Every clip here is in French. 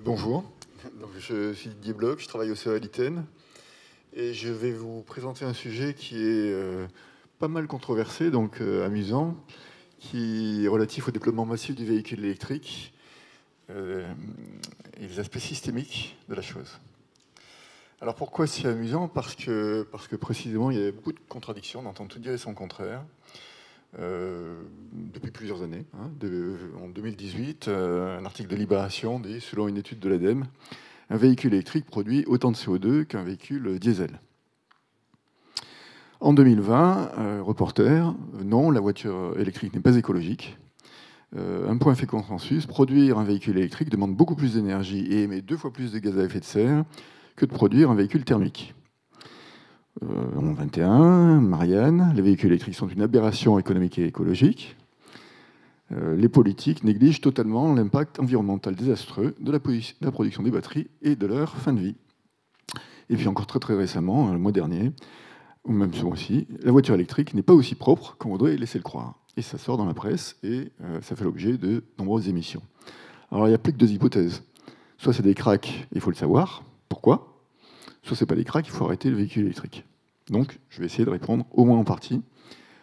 Bonjour, donc, je suis Didier Bloch, je travaille au CEA Liten et je vais vous présenter un sujet qui est pas mal controversé, donc amusant, qui est relatif au déploiement massif du véhicule électrique et les aspects systémiques de la chose. Alors pourquoi c'est amusant? Parce que précisément il y a beaucoup de contradictions, on entend tout dire et son contraire. Depuis plusieurs années. En 2018, un article de Libération dit, selon une étude de l'ADEME, un véhicule électrique produit autant de CO2 qu'un véhicule diesel. En 2020, Reporter, non, la voiture électrique n'est pas écologique. Un point fait consensus, produire un véhicule électrique demande beaucoup plus d'énergie et émet 2 fois plus de gaz à effet de serre que de produire un véhicule thermique. En 21, Marianne, les véhicules électriques sont une aberration économique et écologique. Les politiques négligent totalement l'impact environnemental désastreux de la production des batteries et de leur fin de vie. Et puis encore très très récemment, le mois dernier, ou même ce mois-ci, la voiture électrique n'est pas aussi propre qu'on voudrait laisser le croire. Et ça sort dans la presse et ça fait l'objet de nombreuses émissions. Alors il n'y a plus que 2 hypothèses. Soit c'est des cracks, il faut le savoir. Pourquoi ? Soit c'est pas des cracks, il faut arrêter le véhicule électrique. Donc, je vais essayer de répondre au moins en partie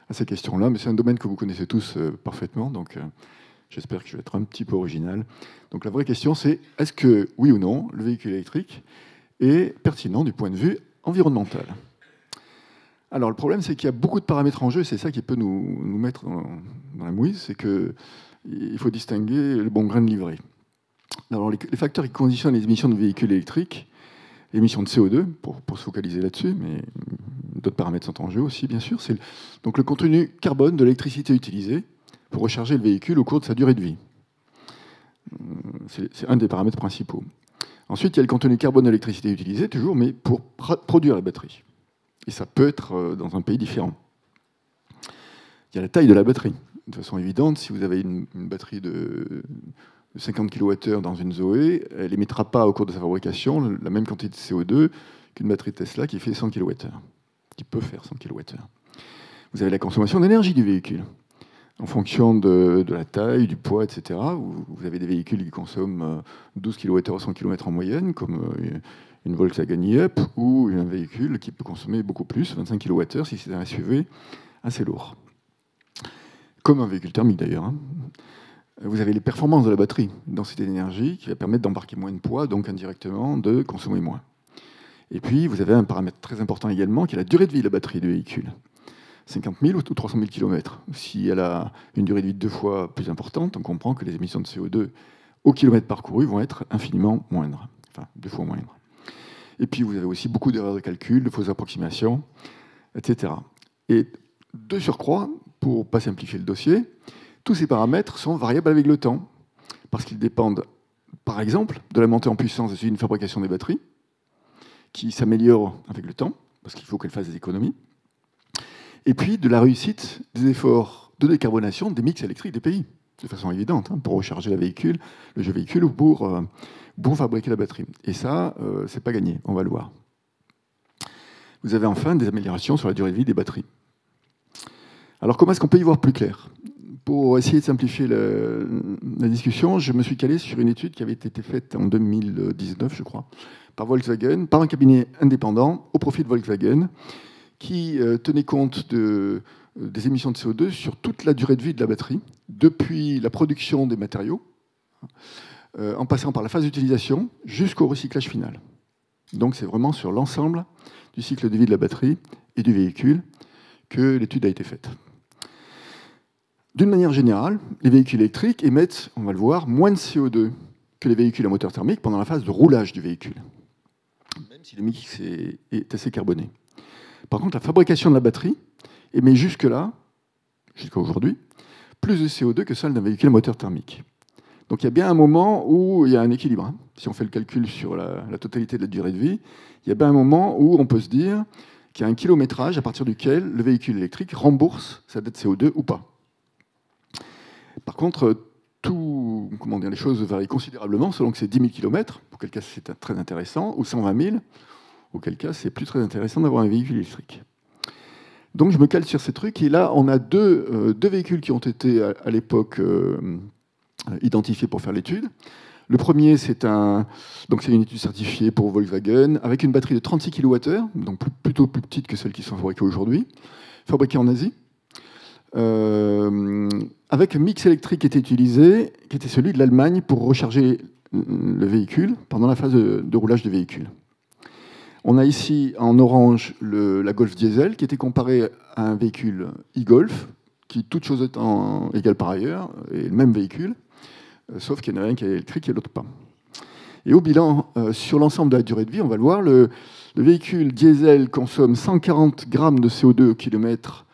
à ces questions-là, mais c'est un domaine que vous connaissez tous parfaitement, donc j'espère que je vais être un petit peu original. Donc la vraie question, c'est est-ce que, oui ou non, le véhicule électrique est pertinent du point de vue environnemental? Alors le problème, c'est qu'il y a beaucoup de paramètres en jeu, c'est ça qui peut nous mettre dans la mouise, c'est qu'il faut distinguer le bon grain de livret. Alors les facteurs qui conditionnent les émissions de véhicules électriques, l'émission de CO2, pour se focaliser là-dessus, mais d'autres paramètres sont en jeu aussi, bien sûr. C'est donc le contenu carbone de l'électricité utilisée pour recharger le véhicule au cours de sa durée de vie. C'est un des paramètres principaux. Ensuite, il y a le contenu carbone de l'électricité utilisée, toujours, mais pour produire la batterie. Et ça peut être dans un pays différent. Il y a la taille de la batterie. De façon évidente, si vous avez une batterie de 50 kWh dans une Zoé, elle n'émettra pas au cours de sa fabrication la même quantité de CO2 qu'une batterie Tesla qui fait 100 kWh, qui peut faire 100 kWh. Vous avez la consommation d'énergie du véhicule. En fonction de la taille, du poids, etc., vous avez des véhicules qui consomment 12 kWh au 100 km en moyenne, comme une Volkswagen e-Up, ou un véhicule qui peut consommer beaucoup plus, 25 kWh, si c'est un SUV assez lourd. Comme un véhicule thermique d'ailleurs. Vous avez les performances de la batterie, densité d'énergie, qui va permettre d'embarquer moins de poids, donc indirectement de consommer moins. Et puis, vous avez un paramètre très important également, qui est la durée de vie de la batterie du véhicule. 50 000 ou 300 000 km. Si elle a une durée de vie 2 fois plus importante, on comprend que les émissions de CO2 au kilomètre parcouru vont être infiniment moindres, enfin 2 fois moindres. Et puis, vous avez aussi beaucoup d'erreurs de calcul, de fausses approximations, etc. Et de surcroît, pour ne pas simplifier le dossier, tous ces paramètres sont variables avec le temps, parce qu'ils dépendent, par exemple, de la montée en puissance des usines de fabrication des batteries, qui s'améliorent avec le temps, parce qu'il faut qu'elles fassent des économies, et puis de la réussite des efforts de décarbonation des mix électriques des pays, de façon évidente, pour recharger le véhicule ou pour fabriquer la batterie. Et ça, c'est pas gagné, on va le voir. Vous avez enfin des améliorations sur la durée de vie des batteries. Alors comment est-ce qu'on peut y voir plus clair? Pour essayer de simplifier la discussion, je me suis calé sur une étude qui avait été faite en 2019, je crois, par Volkswagen, par un cabinet indépendant au profit de Volkswagen, qui tenait compte des émissions de CO2 sur toute la durée de vie de la batterie, depuis la production des matériaux, en passant par la phase d'utilisation jusqu'au recyclage final. Donc c'est vraiment sur l'ensemble du cycle de vie de la batterie et du véhicule que l'étude a été faite. D'une manière générale, les véhicules électriques émettent, on va le voir, moins de CO2 que les véhicules à moteur thermique pendant la phase de roulage du véhicule, même si le mix est assez carboné. Par contre, la fabrication de la batterie émet jusque-là, jusqu'à aujourd'hui, plus de CO2 que celle d'un véhicule à moteur thermique. Donc il y a bien un moment où il y a un équilibre. Si on fait le calcul sur la totalité de la durée de vie, il y a bien un moment où on peut se dire qu'il y a un kilométrage à partir duquel le véhicule électrique rembourse sa dette CO2 ou pas. Par contre, les choses varient considérablement selon que c'est 10 000 km, auquel cas c'est très intéressant, ou 120 000, auquel cas c'est plus très intéressant d'avoir un véhicule électrique. Donc je me cale sur ces trucs, et là on a deux véhicules qui ont été à l'époque identifiés pour faire l'étude. Le premier, c'est une étude certifiée pour Volkswagen, avec une batterie de 36 kWh, donc plutôt plus petite que celles qui sont fabriquées aujourd'hui, fabriquée en Asie, avec un mix électrique qui était utilisé, qui était celui de l'Allemagne pour recharger le véhicule pendant la phase de roulage du véhicule. On a ici en orange la Golf diesel qui était comparée à un véhicule e-Golf, qui, toutes choses étant égales par ailleurs, est le même véhicule, sauf qu'il y en a un qui est électrique et l'autre pas. Et au bilan, sur l'ensemble de la durée de vie, on va le voir, le véhicule diesel consomme 140 grammes de CO2 au kilomètre,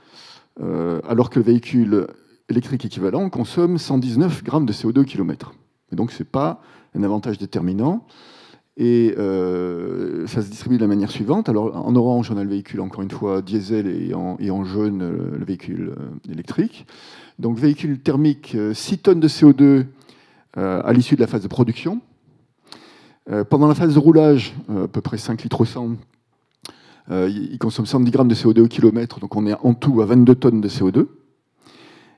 alors que le véhicule électrique équivalent consomme 119 grammes de CO2 au kilomètre. Et donc, ce n'est pas un avantage déterminant. Et ça se distribue de la manière suivante. Alors, en orange, on a le véhicule, encore une fois, diesel, et en jaune, le véhicule électrique. Donc, véhicule thermique, 6 tonnes de CO2 à l'issue de la phase de production. Pendant la phase de roulage, à peu près 5 litres au 100, il consomme 110 grammes de CO2 au kilomètre, donc on est en tout à 22 tonnes de CO2.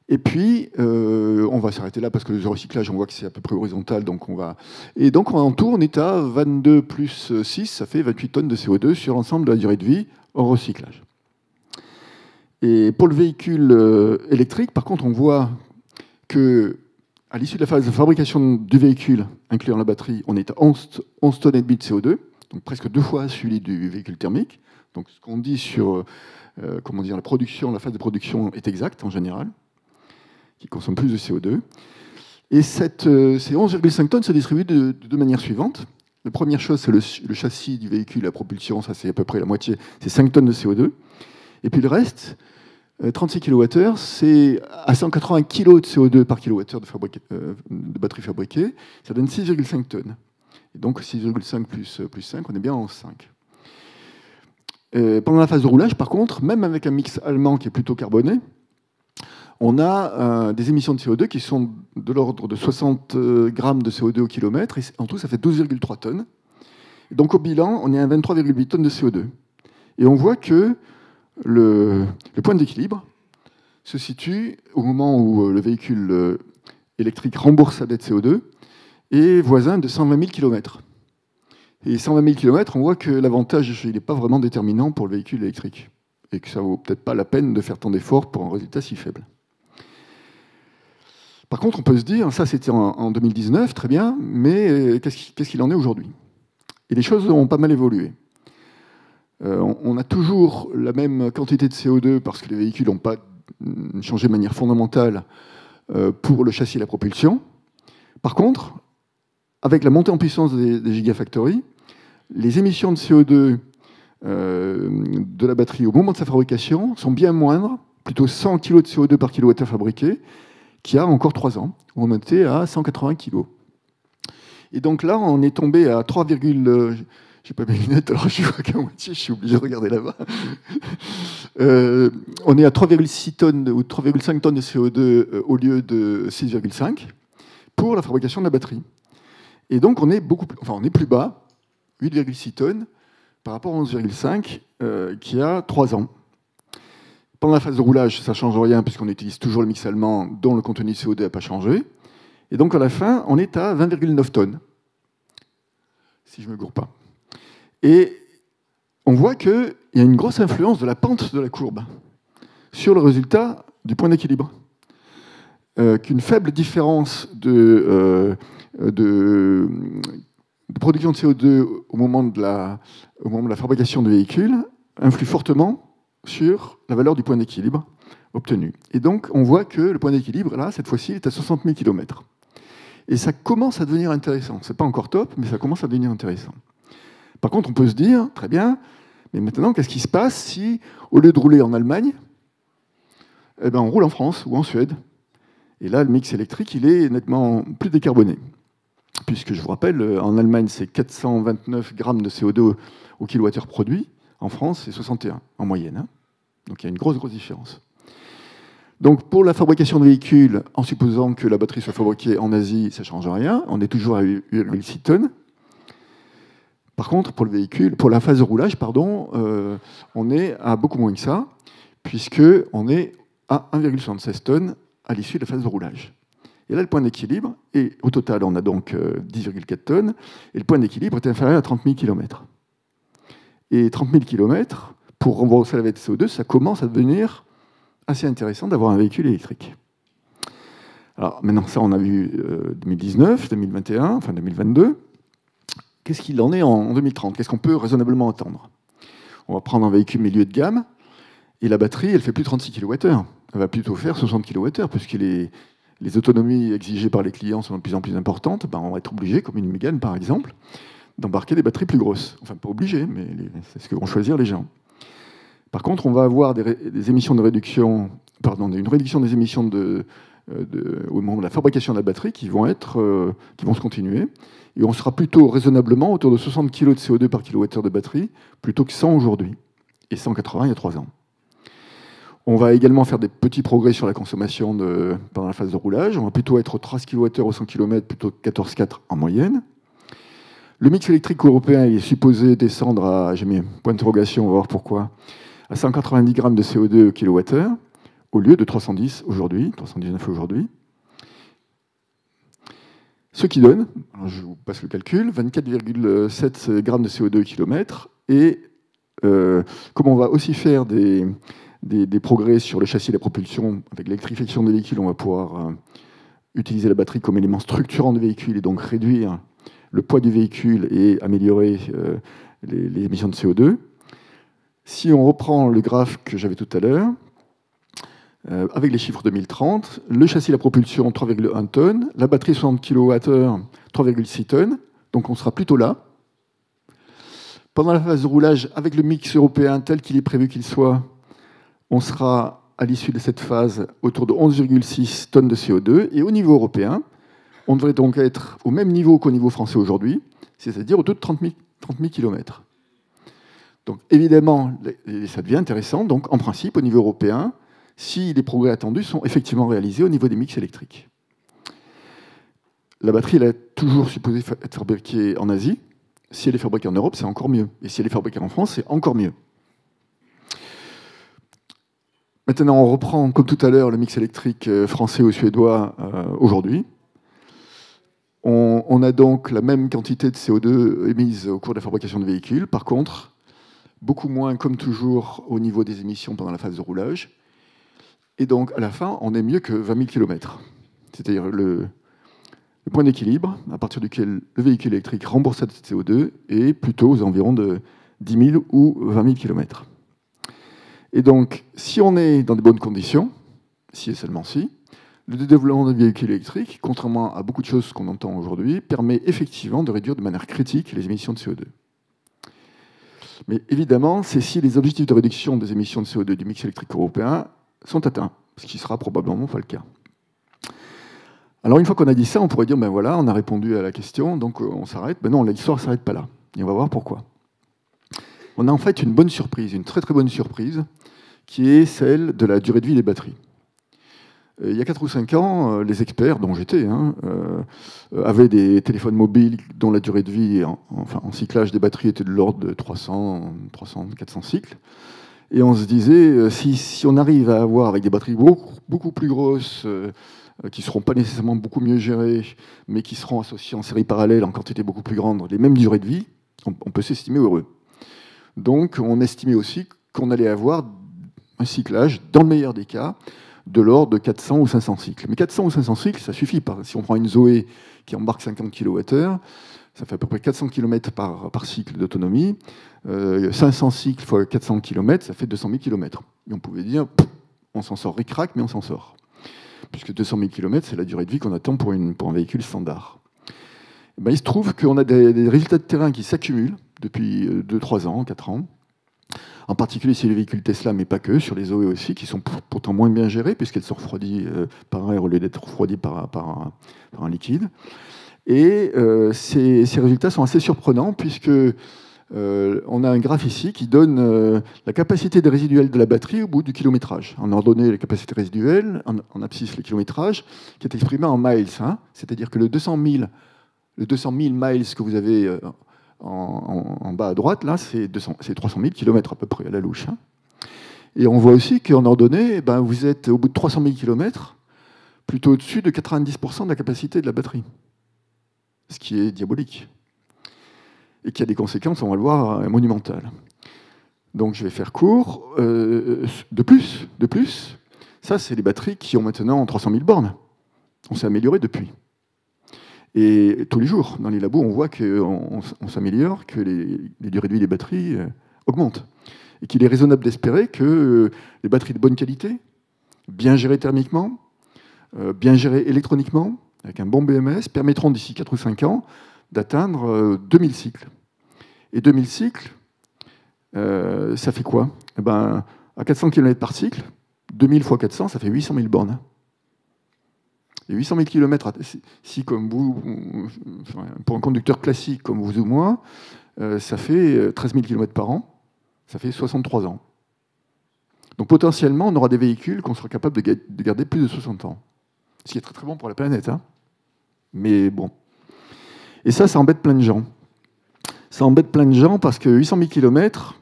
Et puis, on va s'arrêter là parce que le recyclage, on voit que c'est à peu près horizontal. Et donc, en tout, on est à 22 plus 6, ça fait 28 tonnes de CO2 sur l'ensemble de la durée de vie hors recyclage. Et pour le véhicule électrique, par contre, on voit que à l'issue de la phase de fabrication du véhicule, incluant la batterie, on est à 11 tonnes et demie de CO2, donc presque 2 fois celui du véhicule thermique. Donc, ce qu'on dit sur la production, la phase de production est exact en général, qui consomme plus de CO2. Et ces 11,5 tonnes se distribuent de deux manières suivantes. La première chose, c'est le châssis du véhicule, la propulsion, ça c'est à peu près la moitié, c'est 5 tonnes de CO2. Et puis le reste, 36 kWh, c'est à 180 kg de CO2 par kWh de batterie fabriquée, ça donne 6,5 tonnes. Et donc 6,5 plus 5, on est bien en 5. Pendant la phase de roulage, par contre, même avec un mix allemand qui est plutôt carboné, on a des émissions de CO2 qui sont de l'ordre de 60 grammes de CO2 au kilomètre, et en tout, ça fait 12,3 tonnes. Et donc, au bilan, on est à 23,8 tonnes de CO2. Et on voit que le point d'équilibre se situe au moment où le véhicule électrique rembourse sa dette CO2 et voisin de 120 000 km. Et 120 000 km, on voit que l'avantage, n'est pas vraiment déterminant pour le véhicule électrique. Et que ça vaut peut-être pas la peine de faire tant d'efforts pour un résultat si faible. Par contre, on peut se dire, ça c'était en 2019, très bien, mais qu'est-ce qu'il en est aujourd'hui? Et les choses ont pas mal évolué. On a toujours la même quantité de CO2 parce que les véhicules n'ont pas changé de manière fondamentale pour le châssis et la propulsion. Par contre, avec la montée en puissance des gigafactories, les émissions de CO2 de la batterie au moment de sa fabrication sont bien moindres, plutôt 100 kg de CO2 par kWh fabriqué, qu'il y a encore 3 ans, où on était à 180 kg. Et donc là, on est tombé à 3, j'ai pas mes lunettes, alors je vois qu'à moitié, je suis obligé de regarder là-bas. On est à 3,6 tonnes ou 3,5 tonnes de CO2 au lieu de 6,5 pour la fabrication de la batterie. Et donc on est plus bas, 8,6 tonnes, par rapport à 11,5 qui a 3 ans. Pendant la phase de roulage, ça ne change rien puisqu'on utilise toujours le mix allemand dont le contenu de CO2 n'a pas changé. Et donc à la fin, on est à 20,9 tonnes, si je ne me gourre pas. Et on voit qu'il y a une grosse influence de la pente de la courbe sur le résultat du point d'équilibre. Qu'une faible différence de production de CO2 au moment de la fabrication du véhicule influe fortement sur la valeur du point d'équilibre obtenu. Et donc, on voit que le point d'équilibre, là, cette fois-ci, est à 60 000 km. Et ça commence à devenir intéressant. Ce n'est pas encore top, mais ça commence à devenir intéressant. Par contre, on peut se dire, très bien, mais maintenant, qu'est-ce qui se passe si, au lieu de rouler en Allemagne, eh ben, on roule en France ou en Suède? Et là, le mix électrique, il est nettement plus décarboné. Puisque, je vous rappelle, en Allemagne, c'est 429 grammes de CO2 au kilowattheure produit. En France, c'est 61 en moyenne. Hein. Donc il y a une grosse différence. Donc pour la fabrication de véhicules, en supposant que la batterie soit fabriquée en Asie, ça ne change rien. On est toujours à 8,6 tonnes. Par contre, pour le véhicule, pour la phase de roulage, on est à beaucoup moins que ça, puisqu'on est à 1,76 tonnes à l'issue de la phase de roulage. Et là, le point d'équilibre, et au total, on a donc 10,4 tonnes, et le point d'équilibre est inférieur à 30 000 km. Et 30 000 km, pour rembourser la vette CO2, ça commence à devenir assez intéressant d'avoir un véhicule électrique. Alors maintenant, ça, on a vu 2019, 2021, enfin 2022. Qu'est-ce qu'il en est en 2030? Qu'est-ce qu'on peut raisonnablement attendre? On va prendre un véhicule milieu de gamme, et la batterie, elle fait plus 36 kWh. Elle va plutôt faire 60 kWh, puisque les autonomies exigées par les clients sont de plus en plus importantes. Ben, on va être obligé, comme une Mégane par exemple, d'embarquer des batteries plus grosses. Enfin, pas obligé, mais c'est ce que vont choisir les gens. Par contre, on va avoir des émissions de réduction, pardon, une réduction des émissions au moment de la fabrication de la batterie qui vont se continuer. Et on sera plutôt raisonnablement autour de 60 kg de CO2 par kWh de batterie, plutôt que 100 aujourd'hui, et 180 il y a 3 ans. On va également faire des petits progrès sur la consommation pendant la phase de roulage. On va plutôt être 13 kWh au 100 km plutôt que 14,4 en moyenne. Le mix électrique européen est supposé descendre à, j'ai mis un point d'interrogation, on va voir pourquoi, à 190 grammes de CO2 au kWh, au lieu de 310 aujourd'hui, 319 aujourd'hui. Ce qui donne, alors je vous passe le calcul, 24,7 grammes de CO2 au kilomètre. Et comme on va aussi faire des progrès sur le châssis et la propulsion, avec l'électrification des véhicules, on va pouvoir utiliser la batterie comme élément structurant du véhicule et donc réduire le poids du véhicule et améliorer les émissions de CO2. Si on reprend le graphe que j'avais tout à l'heure, avec les chiffres 2030, le châssis et la propulsion 3,1 tonnes, la batterie 60 kWh 3,6 tonnes, donc on sera plutôt là. Pendant la phase de roulage, avec le mix européen tel qu'il est prévu qu'il soit, on sera à l'issue de cette phase autour de 11,6 tonnes de CO2, et au niveau européen, on devrait donc être au même niveau qu'au niveau français aujourd'hui, c'est-à-dire autour de 30 000 km. Donc évidemment, ça devient intéressant. Donc en principe, au niveau européen, si les progrès attendus sont effectivement réalisés au niveau des mix électriques. La batterie, elle est toujours supposée être fabriquée en Asie. Si elle est fabriquée en Europe, c'est encore mieux. Et si elle est fabriquée en France, c'est encore mieux. Maintenant, on reprend, comme tout à l'heure, le mix électrique français ou suédois aujourd'hui. On a donc la même quantité de CO2 émise au cours de la fabrication de véhicules. Par contre, beaucoup moins, comme toujours, au niveau des émissions pendant la phase de roulage. Et donc, à la fin, on est mieux que 20 000 km. C'est-à-dire le point d'équilibre, à partir duquel le véhicule électrique rembourse cette CO2, est plutôt aux environs de 10 000 ou 20 000 km. Et donc, si on est dans de bonnes conditions, si et seulement si, le développement des véhicules électriques, contrairement à beaucoup de choses qu'on entend aujourd'hui, permet effectivement de réduire de manière critique les émissions de CO2. Mais évidemment, c'est si les objectifs de réduction des émissions de CO2 du mix électrique européen sont atteints, ce qui sera probablement pas le cas. Alors une fois qu'on a dit ça, on pourrait dire, ben voilà, on a répondu à la question, donc on s'arrête. Ben non, l'histoire ne s'arrête pas là. Et on va voir pourquoi. On a en fait une bonne surprise, une très très bonne surprise, qui est celle de la durée de vie des batteries. Il y a 4 ou 5 ans, les experts, dont j'étais, avaient des téléphones mobiles dont la durée de vie en cyclage des batteries était de l'ordre de 300, 400 cycles. Et on se disait, si on arrive à avoir avec des batteries beaucoup plus grosses, qui ne seront pas nécessairement beaucoup mieux gérées, mais qui seront associées en série parallèle en quantité beaucoup plus grande, les mêmes durées de vie, on peut s'estimer heureux. Donc on estimait aussi qu'on allait avoir un cyclage, dans le meilleur des cas, de l'ordre de 400 ou 500 cycles. Mais 400 ou 500 cycles, ça suffit pas. Si on prend une Zoé qui embarque 50 kWh, ça fait à peu près 400 km par cycle d'autonomie. 500 cycles fois 400 km, ça fait 200 000 km. Et on pouvait dire, on s'en sort ric-rac, mais on s'en sort. Puisque 200 000 km, c'est la durée de vie qu'on attend pour un véhicule standard. Et ben, il se trouve qu'on a des résultats de terrain qui s'accumulent depuis 2-3 ans, 4 ans. En particulier sur les véhicules Tesla, mais pas que, sur les Zoé aussi, qui sont pourtant moins bien gérées, puisqu'elles sont refroidies par air au lieu d'être refroidies par un liquide. Et ces résultats sont assez surprenants, puisque on a un graphe ici qui donne la capacité de résiduelle de la batterie au bout du kilométrage. On a donné la capacité résiduelle, en abscisse le kilométrage, qui est exprimé en miles. C'est-à-dire que le 200 000 miles que vous avez en bas à droite, là, c'est 300 000 km à peu près à la louche. Et on voit aussi qu'en ordonnée, vous êtes au bout de 300 000 km, plutôt au-dessus de 90% de la capacité de la batterie, ce qui est diabolique, et qui a des conséquences, on va le voir, monumentales. Donc je vais faire court. De plus, ça c'est les batteries qui ont maintenant 300 000 bornes. On s'est amélioré depuis. Et tous les jours, dans les labos, on voit qu'on s'améliore, que les durées de vie des batteries augmentent. Et qu'il est raisonnable d'espérer que les batteries de bonne qualité, bien gérées thermiquement, bien gérées électroniquement, avec un bon BMS, permettront d'ici 4 ou 5 ans d'atteindre 2000 cycles. Et 2000 cycles, ça fait quoi? Eh ben, à 400 km par cycle, 2000 x 400, ça fait 800 000 bornes. Et 800 000 km, si comme vous, pour un conducteur classique comme vous ou moi, ça fait 13 000 km par an, ça fait 63 ans. Donc potentiellement, on aura des véhicules qu'on sera capable de garder plus de 60 ans. Ce qui est très très bon pour la planète. Hein. Mais bon. Et ça embête plein de gens. Ça embête plein de gens parce que 800 000 km,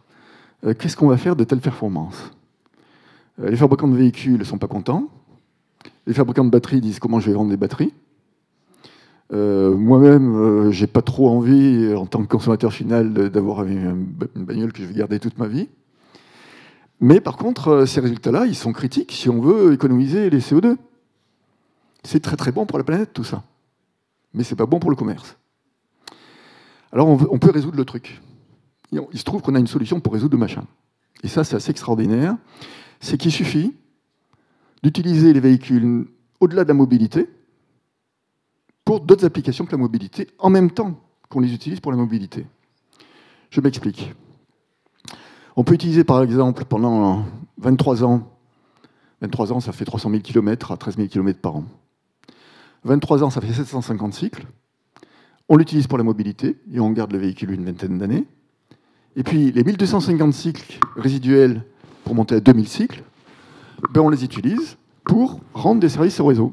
qu'est-ce qu'on va faire de telles performances? Les fabricants de véhicules ne sont pas contents. Les fabricants de batteries disent comment je vais vendre des batteries. Moi-même, j'ai pas trop envie, en tant que consommateur final, d'avoir une bagnole que je vais garder toute ma vie. Mais par contre, ces résultats-là, ils sont critiques si on veut économiser les CO2. C'est très très bon pour la planète, tout ça. Mais c'est pas bon pour le commerce. Alors on peut résoudre le truc. Il se trouve qu'on a une solution pour résoudre le machin. Et ça, c'est assez extraordinaire. C'est qu'il suffit d'utiliser les véhicules au-delà de la mobilité pour d'autres applications que la mobilité, en même temps qu'on les utilise pour la mobilité. Je m'explique. On peut utiliser, par exemple, pendant 23 ans, ça fait 300 000 km à 13 000 km par an. 23 ans, ça fait 750 cycles. On l'utilise pour la mobilité, et on garde le véhicule une vingtaine d'années. Et puis, les 1250 cycles résiduels pour monter à 2000 cycles, ben on les utilise pour rendre des services au réseau.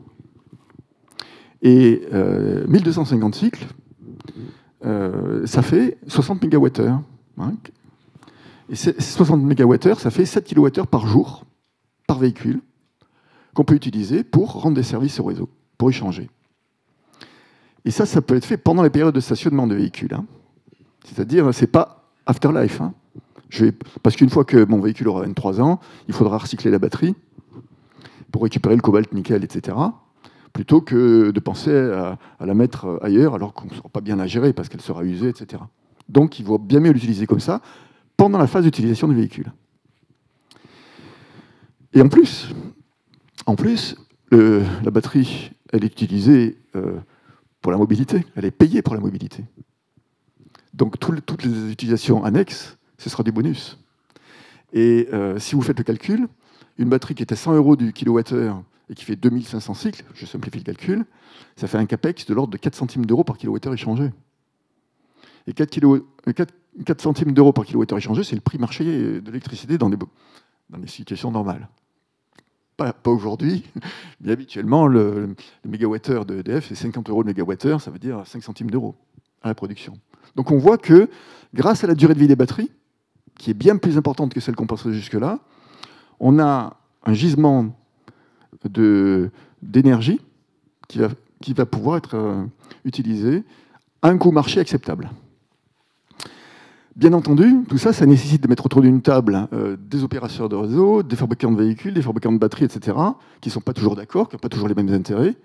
Et 1250 cycles, ça fait 60 MWh. Hein. Et 60 MWh, ça fait 7 kWh par jour, par véhicule, qu'on peut utiliser pour rendre des services au réseau, pour échanger. Et ça peut être fait pendant les périodes de stationnement de véhicules. Hein. C'est-à-dire, c'est pas afterlife. Hein. Parce qu'une fois que mon véhicule aura 23 ans, il faudra recycler la batterie pour récupérer le cobalt, nickel, etc., plutôt que de penser à la mettre ailleurs alors qu'on ne saura pas bien la gérer parce qu'elle sera usée, etc. Donc il vaut bien mieux l'utiliser comme ça pendant la phase d'utilisation du véhicule. Et en plus la batterie, elle est utilisée pour la mobilité, elle est payée pour la mobilité. Donc toutes les utilisations annexes, ce sera du bonus. Et si vous faites le calcul, une batterie qui est à 100 € du kilowattheure et qui fait 2500 cycles, je simplifie le calcul, ça fait un capex de l'ordre de 4 centimes d'euros par kilowattheure échangé. Et 4 centimes d'euros par kilowattheure échangé, c'est le prix marché de l'électricité dans les situations normales. Pas aujourd'hui, mais habituellement, le mégawattheure de EDF, c'est 50 € le mégawattheure, ça veut dire 5 centimes d'euros à la production. Donc on voit que, grâce à la durée de vie des batteries, qui est bien plus importante que celle qu'on pensait jusque-là, on a un gisement d'énergie qui va pouvoir être utilisé à un coût marché acceptable. Bien entendu, tout ça, ça nécessite de mettre autour d'une table des opérateurs de réseau, des fabricants de véhicules, des fabricants de batteries, etc., qui ne sont pas toujours d'accord, qui n'ont pas toujours les mêmes intérêts.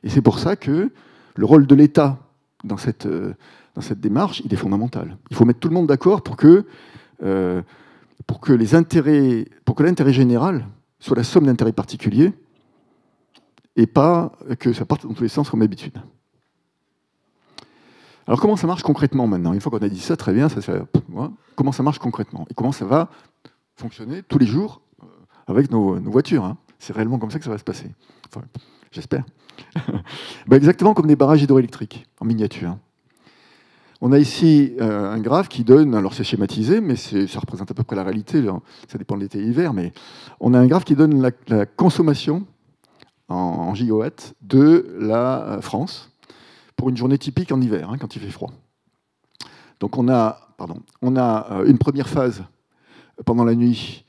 Et c'est pour ça que le rôle de l'État dans cette démarche, il est fondamental. Il faut mettre tout le monde d'accord pour que l'intérêt général soit la somme d'intérêts particuliers et pas que ça parte dans tous les sens comme d'habitude. Alors comment ça marche concrètement maintenant? Une fois qu'on a dit ça, très bien, comment ça marche concrètement? Et comment ça va fonctionner tous les jours avec nos voitures, hein? C'est réellement comme ça que ça va se passer. Enfin, j'espère. Ben exactement comme des barrages hydroélectriques, en miniature. On a ici un graphe qui donne, alors c'est schématisé, mais ça représente à peu près la réalité, ça dépend de l'été et l'hiver, mais on a un graphe qui donne la consommation en gigawatts de la France pour une journée typique en hiver, hein, quand il fait froid. Donc on a une première phase pendant la nuit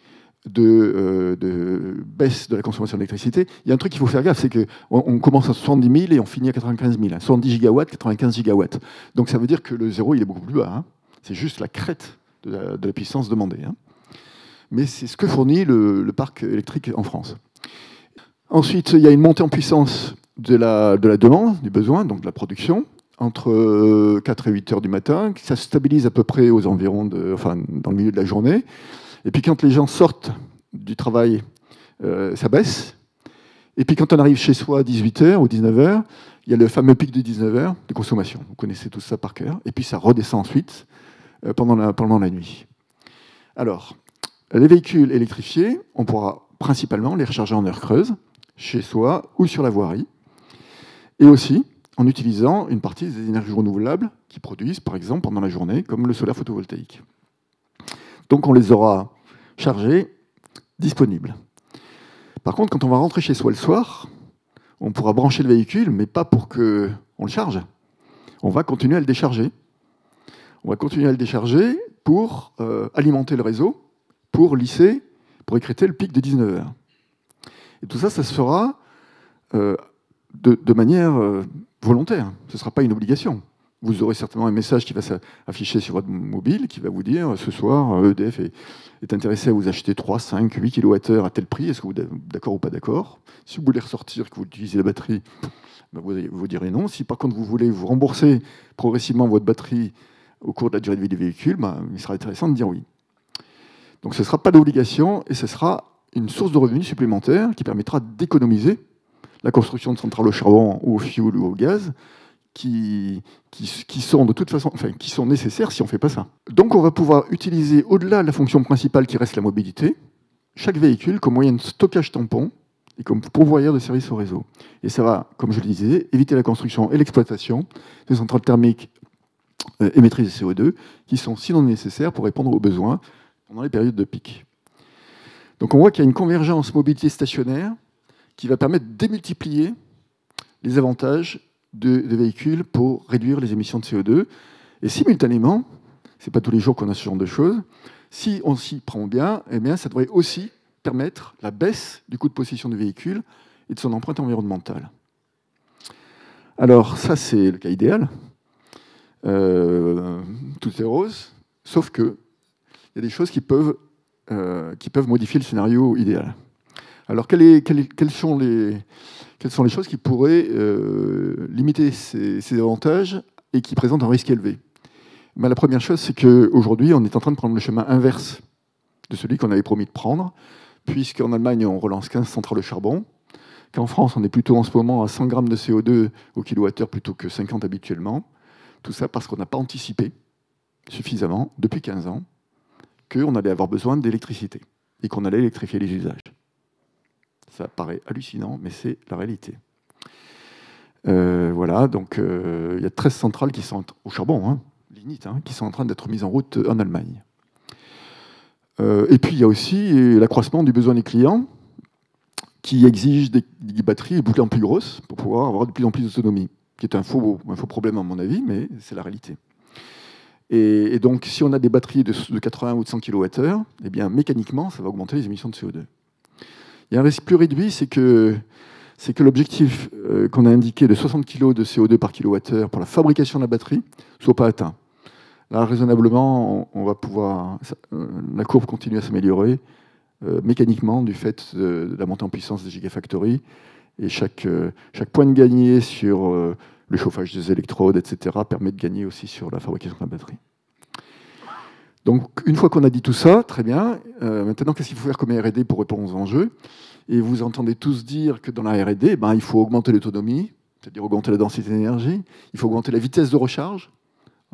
de baisse de la consommation d'électricité, il y a un truc qu'il faut faire gaffe, c'est qu'on commence à 70 000 et on finit à 95 000. 70 gigawatts, 95 gigawatts. Donc ça veut dire que le zéro, il est beaucoup plus bas. Hein. C'est juste la crête de la puissance demandée. Hein. Mais c'est ce que fournit le parc électrique en France. Ensuite, il y a une montée en puissance de la demande, du besoin, donc de la production, entre 4 et 8 heures du matin. Ça se stabilise à peu près aux environs, dans le milieu de la journée. Et puis quand les gens sortent du travail, ça baisse. Et puis quand on arrive chez soi à 18h ou 19h, il y a le fameux pic de 19h de consommation. Vous connaissez tout ça par cœur. Et puis ça redescend ensuite pendant la nuit. Alors, les véhicules électrifiés, on pourra principalement les recharger en heure creuse, chez soi ou sur la voirie. Et aussi en utilisant une partie des énergies renouvelables qui produisent, par exemple, pendant la journée, comme le solaire photovoltaïque. Donc on les aura chargés, disponibles. Par contre, quand on va rentrer chez soi le soir, on pourra brancher le véhicule, mais pas pour qu'on le charge. On va continuer à le décharger. On va continuer à le décharger pour alimenter le réseau, pour lisser, pour écréter le pic de 19h. Et tout ça, ça se fera de manière volontaire. Ce ne sera pas une obligation. Vous aurez certainement un message qui va s'afficher sur votre mobile qui va vous dire ce soir, EDF est intéressé à vous acheter 3, 5, 8 kWh à tel prix. Est-ce que vous êtes d'accord ou pas d'accord? Si vous voulez ressortir, que vous utilisez la batterie, ben vous direz non. Si par contre vous voulez vous rembourser progressivement votre batterie au cours de la durée de vie du véhicule, ben, il sera intéressant de dire oui. Donc ce ne sera pas d'obligation et ce sera une source de revenus supplémentaire qui permettra d'économiser la construction de centrales au charbon ou au fioul ou au gaz qui sont de toute façon, enfin, qui sont nécessaires si on ne fait pas ça. Donc on va pouvoir utiliser, au-delà de la fonction principale qui reste la mobilité, chaque véhicule comme moyen de stockage tampon et comme pourvoyeur de services au réseau. Et ça va, comme je le disais, éviter la construction et l'exploitation de centrales thermiques émettrices de CO2 qui sont sinon nécessaires pour répondre aux besoins pendant les périodes de pic. Donc on voit qu'il y a une convergence mobilité stationnaire qui va permettre de démultiplier les avantages de véhicules pour réduire les émissions de CO2. Et simultanément, ce n'est pas tous les jours qu'on a ce genre de choses, si on s'y prend bien, eh bien, ça devrait aussi permettre la baisse du coût de possession du véhicule et de son empreinte environnementale. Alors ça, c'est le cas idéal. Tout est rose, sauf qu'il y a des choses qui peuvent modifier le scénario idéal. Alors quelles sont les choses qui pourraient limiter ces avantages et qui présentent un risque élevé? Ben, la première chose, c'est qu'aujourd'hui, on est en train de prendre le chemin inverse de celui qu'on avait promis de prendre, puisqu'en Allemagne, on relance 15 centrales au charbon, qu'en France, on est plutôt en ce moment à 100 grammes de CO2 au kilowattheure plutôt que 50 habituellement. Tout ça parce qu'on n'a pas anticipé suffisamment, depuis 15 ans, qu'on allait avoir besoin d'électricité et qu'on allait électrifier les usages. Ça paraît hallucinant, mais c'est la réalité. Voilà, donc il y a 13 centrales qui sont au charbon, hein, lignite, qui sont en train d'être mises en route en Allemagne. Et puis il y a aussi l'accroissement du besoin des clients qui exigent des batteries de plus en plus grosses pour pouvoir avoir de plus en plus d'autonomie, qui est un faux problème à mon avis, mais c'est la réalité. Et donc si on a des batteries de 80 ou de 100 kWh, eh bien mécaniquement ça va augmenter les émissions de CO2. Il y a un risque plus réduit, c'est que l'objectif qu'on a indiqué de 60 kg de CO2 par kilowattheure pour la fabrication de la batterie ne soit pas atteint. Là, raisonnablement, on va pouvoir, la courbe continue à s'améliorer mécaniquement du fait de la montée en puissance des gigafactories. Et chaque point de gagné sur le chauffage des électrodes, etc., permet de gagner aussi sur la fabrication de la batterie. Donc, une fois qu'on a dit tout ça, très bien. Maintenant, qu'est-ce qu'il faut faire comme R&D pour répondre aux enjeux? Et vous entendez tous dire que dans la R&D, il faut augmenter l'autonomie, c'est-à-dire augmenter la densité d'énergie. Il faut augmenter la vitesse de recharge.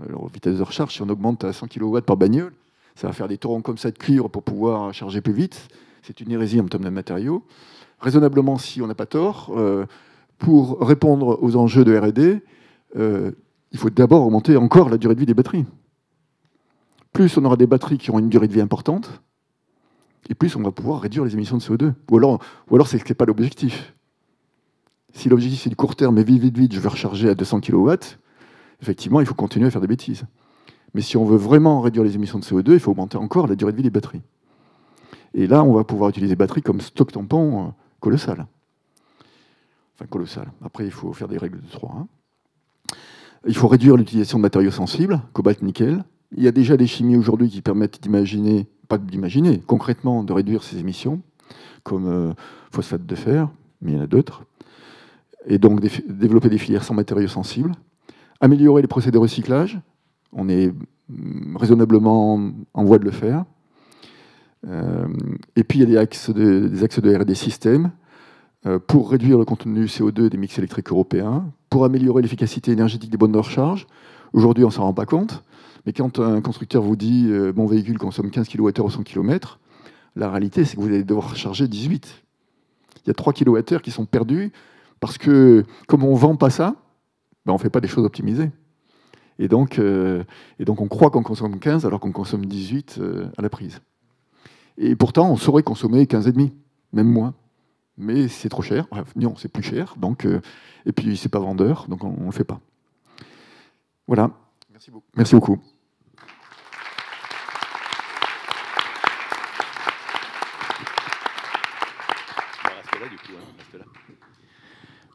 Alors, vitesse de recharge, si on augmente à 100 kW par bagnole, ça va faire des torrents comme ça de cuivre pour pouvoir charger plus vite. C'est une hérésie en termes de matériaux. Raisonnablement, si on n'a pas tort, pour répondre aux enjeux de R&D, il faut d'abord augmenter encore la durée de vie des batteries. Plus on aura des batteries qui auront une durée de vie importante, et plus on va pouvoir réduire les émissions de CO2. Ou alors c'est que ce n'est pas l'objectif. Si l'objectif c'est du court terme, et vite, je veux recharger à 200 kW, effectivement, il faut continuer à faire des bêtises. Mais si on veut vraiment réduire les émissions de CO2, il faut augmenter encore la durée de vie des batteries. Et là, on va pouvoir utiliser batterie comme stock tampon colossal. Enfin, colossal. Après, il faut faire des règles de 3. Hein. Il faut réduire l'utilisation de matériaux sensibles, cobalt, nickel. Il y a déjà des chimies aujourd'hui qui permettent d'imaginer, pas d'imaginer, concrètement de réduire ces émissions, comme phosphate de fer, mais il y en a d'autres. Et donc développer des filières sans matériaux sensibles. Améliorer les procédés de recyclage. On est raisonnablement en voie de le faire. Et puis il y a des axes de R&D système pour réduire le contenu CO2 des mix électriques européens, pour améliorer l'efficacité énergétique des bornes de recharge. Aujourd'hui, on ne s'en rend pas compte, mais quand un constructeur vous dit « mon véhicule consomme 15 kWh au 100 km », la réalité, c'est que vous allez devoir recharger 18. Il y a 3 kWh qui sont perdus parce que, comme on ne vend pas ça, ben on ne fait pas des choses optimisées. Et donc on croit qu'on consomme 15 alors qu'on consomme 18 à la prise. Et pourtant, on saurait consommer 15,5, même moins. Mais c'est trop cher. Enfin, non, c'est plus cher. Donc, et puis, c'est pas vendeur, donc on ne le fait pas. Voilà. Merci beaucoup. Merci beaucoup.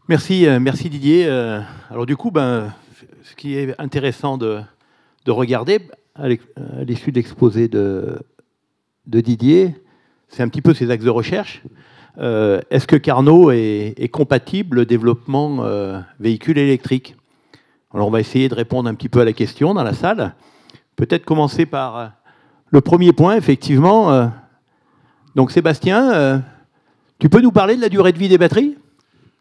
Merci Didier. Alors du coup, ce qui est intéressant de regarder à l'issue de l'exposé de Didier, c'est un petit peu ses axes de recherche. Est-ce que Carnot est compatible développement véhicule électrique? Alors on va essayer de répondre un petit peu à la question dans la salle. Peut-être commencer par le premier point, effectivement. Donc Sébastien, tu peux nous parler de la durée de vie des batteries?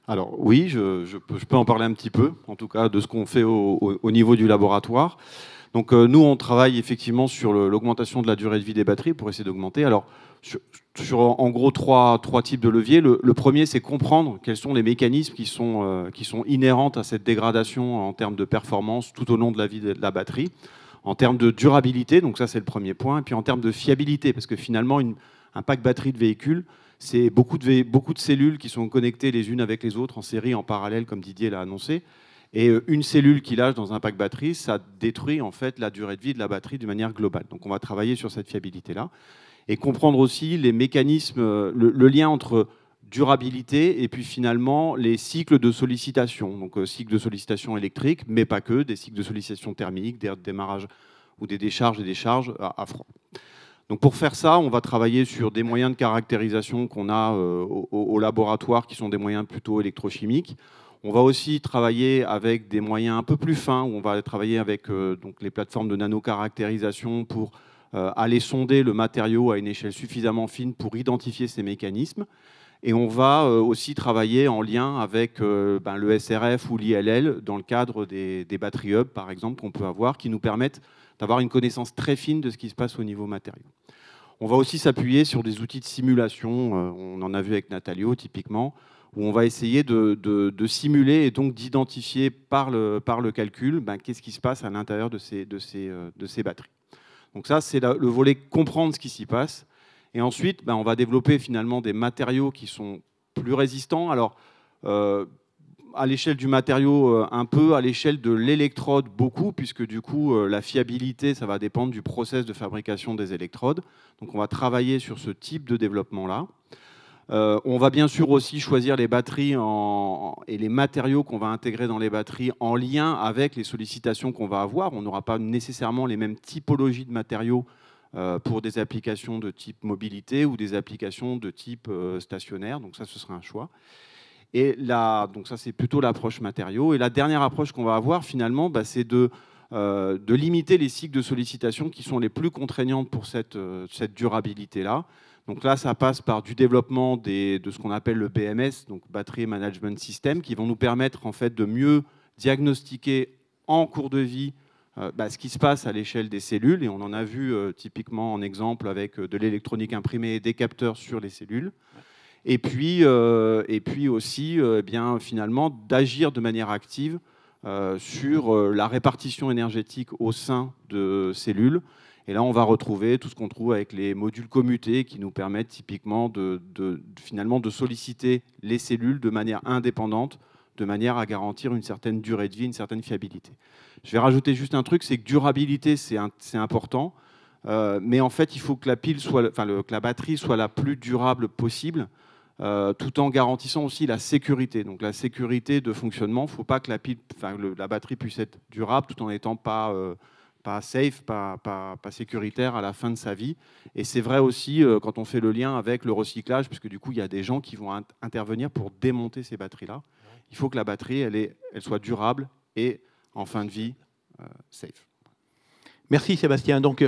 Alors oui, je peux en parler un petit peu, en tout cas de ce qu'on fait au niveau du laboratoire. Donc nous, on travaille effectivement sur l'augmentation de la durée de vie des batteries pour essayer d'augmenter. Alors, sur en gros trois types de leviers. Le premier, c'est comprendre quels sont les mécanismes qui sont inhérents à cette dégradation en termes de performance tout au long de la vie de la batterie. En termes de durabilité, donc ça c'est le premier point. Et puis en termes de fiabilité, parce que finalement, un pack batterie de véhicule, c'est beaucoup de cellules qui sont connectées les unes avec les autres en série, en parallèle, comme Didier l'a annoncé. Et une cellule qui lâche dans un pack batterie, ça détruit en fait la durée de vie de la batterie de manière globale. Donc on va travailler sur cette fiabilité-là. Et comprendre aussi les mécanismes, le lien entre durabilité et puis finalement les cycles de sollicitation. Donc cycles de sollicitation électrique, mais pas que, des cycles de sollicitation thermique, des démarrages ou des décharges et des charges à froid. Donc pour faire ça, on va travailler sur des moyens de caractérisation qu'on a au laboratoire, qui sont des moyens plutôt électrochimiques. On va aussi travailler avec des moyens un peu plus fins, où on va travailler avec donc les plateformes de nanocaractérisation pour aller sonder le matériau à une échelle suffisamment fine pour identifier ces mécanismes. Et on va aussi travailler en lien avec le SRF ou l'ILL dans le cadre des battery hubs, par exemple, qu'on peut avoir, qui nous permettent d'avoir une connaissance très fine de ce qui se passe au niveau matériau. On va aussi s'appuyer sur des outils de simulation, on en a vu avec Natalio typiquement, où on va essayer de simuler et donc d'identifier par le calcul qu'est-ce qui se passe à l'intérieur de ces batteries. Donc ça, c'est le volet comprendre ce qui s'y passe. Et ensuite, on va développer finalement des matériaux qui sont plus résistants. Alors, à l'échelle du matériau, un peu, à l'échelle de l'électrode, beaucoup, puisque du coup, la fiabilité, ça va dépendre du process de fabrication des électrodes. Donc, on va travailler sur ce type de développement-là. On va bien sûr aussi choisir les batteries et les matériaux qu'on va intégrer dans les batteries en lien avec les sollicitations qu'on va avoir. On n'aura pas nécessairement les mêmes typologies de matériaux pour des applications de type mobilité ou des applications de type stationnaire. Donc ça, ce sera un choix. Et là, donc ça, c'est plutôt l'approche matériaux. Et la dernière approche qu'on va avoir, finalement, c'est de limiter les cycles de sollicitation qui sont les plus contraignantes pour cette durabilité-là. Donc là, ça passe par du développement de ce qu'on appelle le BMS, donc Battery Management System, qui vont nous permettre en fait de mieux diagnostiquer en cours de vie ce qui se passe à l'échelle des cellules. Et on en a vu typiquement en exemple avec de l'électronique imprimée et des capteurs sur les cellules. Et puis aussi, finalement, d'agir de manière active sur la répartition énergétique au sein de cellules. Et là, on va retrouver tout ce qu'on trouve avec les modules commutés qui nous permettent typiquement finalement de solliciter les cellules de manière indépendante, de manière à garantir une certaine durée de vie, une certaine fiabilité. Je vais rajouter juste un truc, c'est que durabilité, c'est important. Mais en fait, il faut que la pile soit, que la batterie soit la plus durable possible, tout en garantissant aussi la sécurité. Donc la sécurité de fonctionnement, il ne faut pas que la batterie puisse être durable tout en n'étant pas safe, pas sécuritaire à la fin de sa vie. Et c'est vrai aussi quand on fait le lien avec le recyclage, puisque du coup, il y a des gens qui vont intervenir pour démonter ces batteries-là. Il faut que la batterie, elle soit durable et en fin de vie, safe. Merci Sébastien. Donc,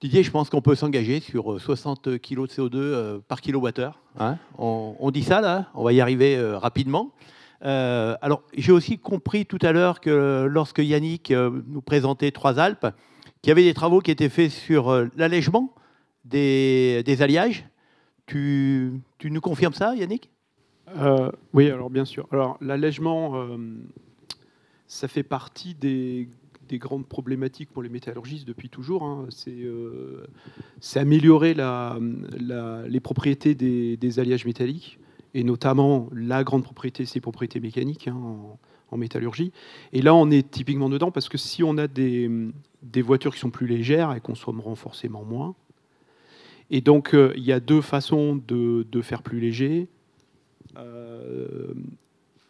Didier, je pense qu'on peut s'engager sur 60 kg de CO2 par kilowattheure. Hein, on dit ça, là, on va y arriver rapidement. Alors, j'ai aussi compris tout à l'heure que lorsque Yannick nous présentait 3 Alpes, qu'il y avait des travaux qui étaient faits sur l'allègement des alliages. Tu nous confirmes ça, Yannick ? Oui, alors bien sûr. Alors, l'allègement, ça fait partie des grandes problématiques pour les métallurgistes depuis toujours. Hein. C'est améliorer les propriétés des alliages métalliques, et notamment la grande propriété, ses propriétés mécaniques en métallurgie. Et là, on est typiquement dedans, parce que si on a des voitures qui sont plus légères, elles consommeront forcément moins. Et donc, il y a 2 façons de faire plus léger.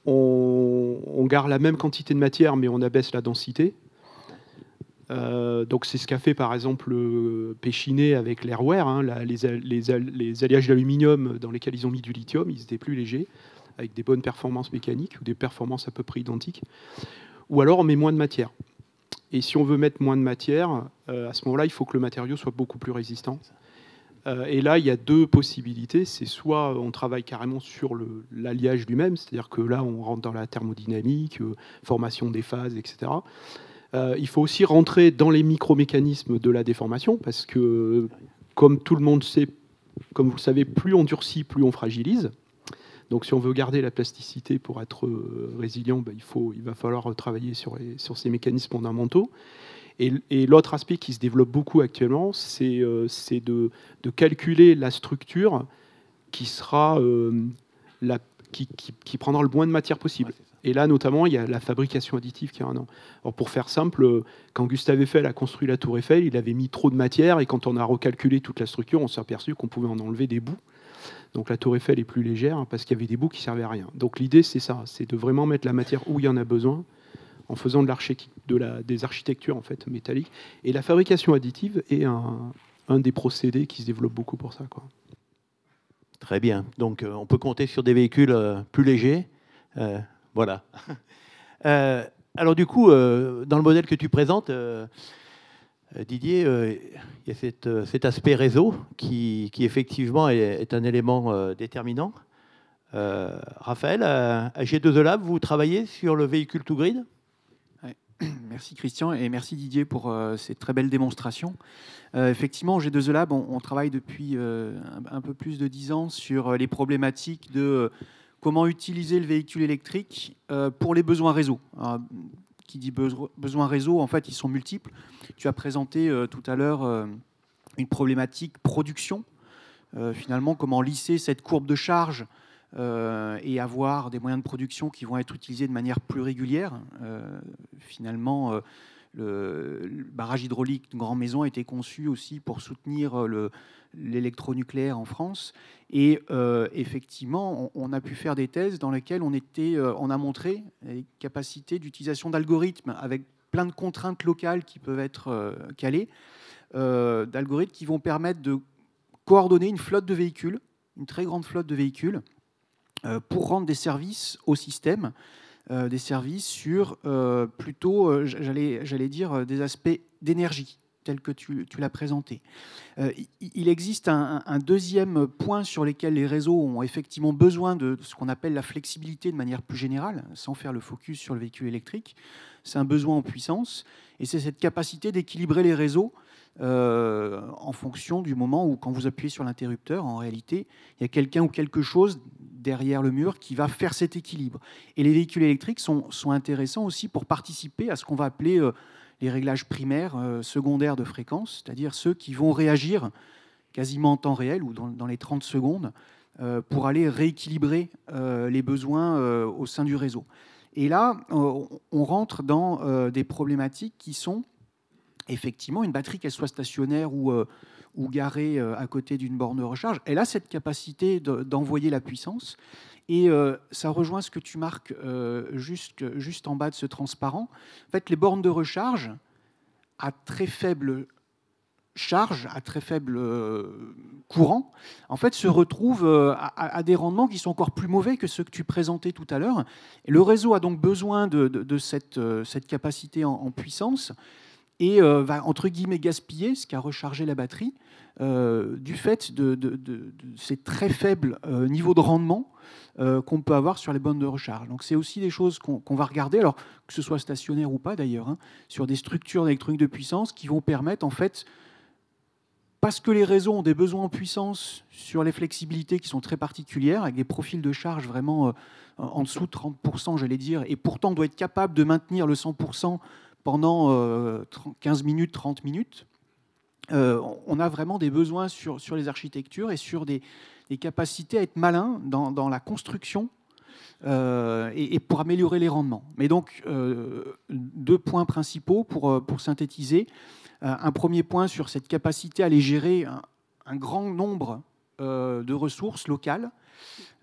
On garde la même quantité de matière, mais on abaisse la densité. Donc c'est ce qu'a fait par exemple Péchinet avec l'Airware, hein, les alliages d'aluminium dans lesquels ils ont mis du lithium, ils étaient plus légers, avec des bonnes performances mécaniques ou des performances à peu près identiques. Ou alors on met moins de matière. Et si on veut mettre moins de matière, à ce moment-là, il faut que le matériau soit beaucoup plus résistant. Et là, il y a 2 possibilités. C'est soit on travaille carrément sur l'alliage lui-même, c'est-à-dire que là, on rentre dans la thermodynamique, formation des phases, etc. Il faut aussi rentrer dans les micromécanismes de la déformation, parce que, comme tout le monde sait, comme vous le savez, plus on durcit, plus on fragilise. Donc si on veut garder la plasticité pour être résilient, il va falloir travailler sur ces mécanismes fondamentaux. Et l'autre aspect qui se développe beaucoup actuellement, c'est de calculer la structure qui sera qui prendra le moins de matière possible. Et là, notamment, il y a la fabrication additive qui a un an. Alors, pour faire simple, quand Gustave Eiffel a construit la Tour Eiffel, il avait mis trop de matière, et quand on a recalculé toute la structure, on s'est aperçu qu'on pouvait en enlever des bouts. Donc la Tour Eiffel est plus légère, hein, parce qu'il y avait des bouts qui servaient à rien. Donc l'idée, c'est ça, c'est de vraiment mettre la matière où il y en a besoin, en faisant des architectures en fait, métalliques. Et la fabrication additive est un des procédés qui se développe beaucoup pour ça, quoi. Très bien. Donc, on peut compter sur des véhicules plus légers. Voilà. Alors, du coup, dans le modèle que tu présentes, Didier, il y a cet aspect réseau qui effectivement est un élément déterminant. Raphaël, à G2E Lab, vous travaillez sur le véhicule to grid ? Merci Christian et merci Didier pour ces très belles démonstrations. Effectivement, G2E Lab, on travaille depuis un peu plus de 10 ans sur les problématiques de comment utiliser le véhicule électrique pour les besoins réseau. Alors, qui dit besoins réseau, en fait, ils sont multiples. Tu as présenté tout à l'heure une problématique production. Finalement, comment lisser cette courbe de charge et avoir des moyens de production qui vont être utilisés de manière plus régulière. Finalement, le barrage hydraulique de Grand Maison a été conçu aussi pour soutenir l'électronucléaire en France. Et effectivement, on a pu faire des thèses dans lesquelles on a montré les capacités d'utilisation d'algorithmes avec plein de contraintes locales qui peuvent être calées, d'algorithmes qui vont permettre de coordonner une flotte de véhicules, une très grande flotte de véhicules, pour rendre des services au système, des services sur plutôt, j'allais dire, des aspects d'énergie, tels que tu l'as présenté. Il existe un deuxième point sur lequel les réseaux ont effectivement besoin de ce qu'on appelle la flexibilité de manière plus générale, sans faire le focus sur le véhicule électrique. C'est un besoin en puissance, et c'est cette capacité d'équilibrer les réseaux en fonction du moment où, quand vous appuyez sur l'interrupteur, en réalité, il y a quelqu'un ou quelque chose derrière le mur qui va faire cet équilibre. Et les véhicules électriques sont intéressants aussi pour participer à ce qu'on va appeler les réglages primaires, secondaires de fréquence, c'est-à-dire ceux qui vont réagir quasiment en temps réel ou dans les 30 secondes pour aller rééquilibrer les besoins au sein du réseau. Et là, on rentre dans des problématiques qui sont effectivement, une batterie, qu'elle soit stationnaire ou garée à côté d'une borne de recharge, elle a cette capacité d'envoyer la puissance. Et ça rejoint ce que tu marques juste en bas de ce transparent. En fait, les bornes de recharge à très faible charge, à très faible courant, en fait, se retrouvent à des rendements qui sont encore plus mauvais que ceux que tu présentais tout à l'heure. Et le réseau a donc besoin de cette capacité en puissance et va, entre guillemets, gaspiller ce qu'a rechargé la batterie du fait de ces très faibles niveaux de rendement qu'on peut avoir sur les bornes de recharge. Donc c'est aussi des choses qu'on va regarder, alors que ce soit stationnaire ou pas d'ailleurs, hein, sur des structures d'électronique de puissance qui vont permettre, en fait, parce que les réseaux ont des besoins en puissance sur les flexibilités qui sont très particulières, avec des profils de charge vraiment en dessous de 30%, j'allais dire, et pourtant on doit être capable de maintenir le 100% pendant 15 minutes, 30 minutes. On a vraiment des besoins sur les architectures et sur des capacités à être malin dans la construction et pour améliorer les rendements. Mais donc, 2 points principaux pour synthétiser. Un premier point sur cette capacité à aller gérer un grand nombre de ressources locales.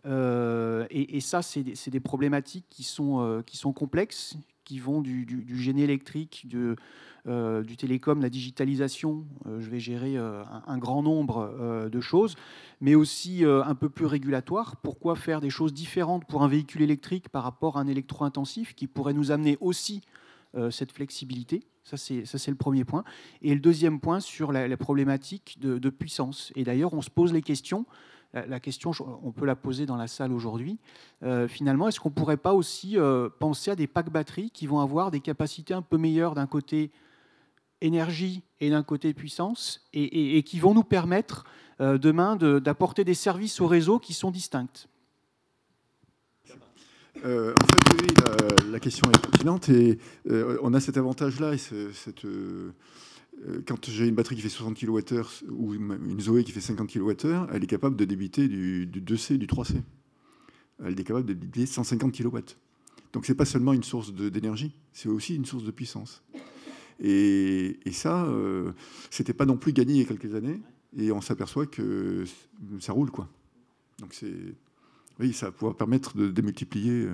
Et ça, c'est des problématiques qui sont complexes, qui vont du génie électrique, du télécom, la digitalisation. Je vais gérer un grand nombre de choses, mais aussi un peu plus régulatoire. Pourquoi faire des choses différentes pour un véhicule électrique par rapport à un électro-intensif qui pourrait nous amener aussi cette flexibilité? Ça, c'est le premier point. Et le deuxième point sur la problématique de puissance. Et d'ailleurs, on se pose les questions. La question, on peut la poser dans la salle aujourd'hui. Finalement, est-ce qu'on ne pourrait pas aussi penser à des packs batteries qui vont avoir des capacités un peu meilleures d'un côté énergie et d'un côté puissance et qui vont nous permettre demain d'apporter des services au réseau qui sont distincts? En fait, oui, la question est pertinente et on a cet avantage-là. Quand j'ai une batterie qui fait 60 kWh ou une Zoé qui fait 50 kWh, elle est capable de débiter du 2C, du 3C. Elle est capable de débiter 150 kW. Donc ce n'est pas seulement une source d'énergie, c'est aussi une source de puissance. Et ça, c'était pas non plus gagné il y a quelques années. Et on s'aperçoit que ça roule, quoi. Donc oui, ça va pouvoir permettre de démultiplier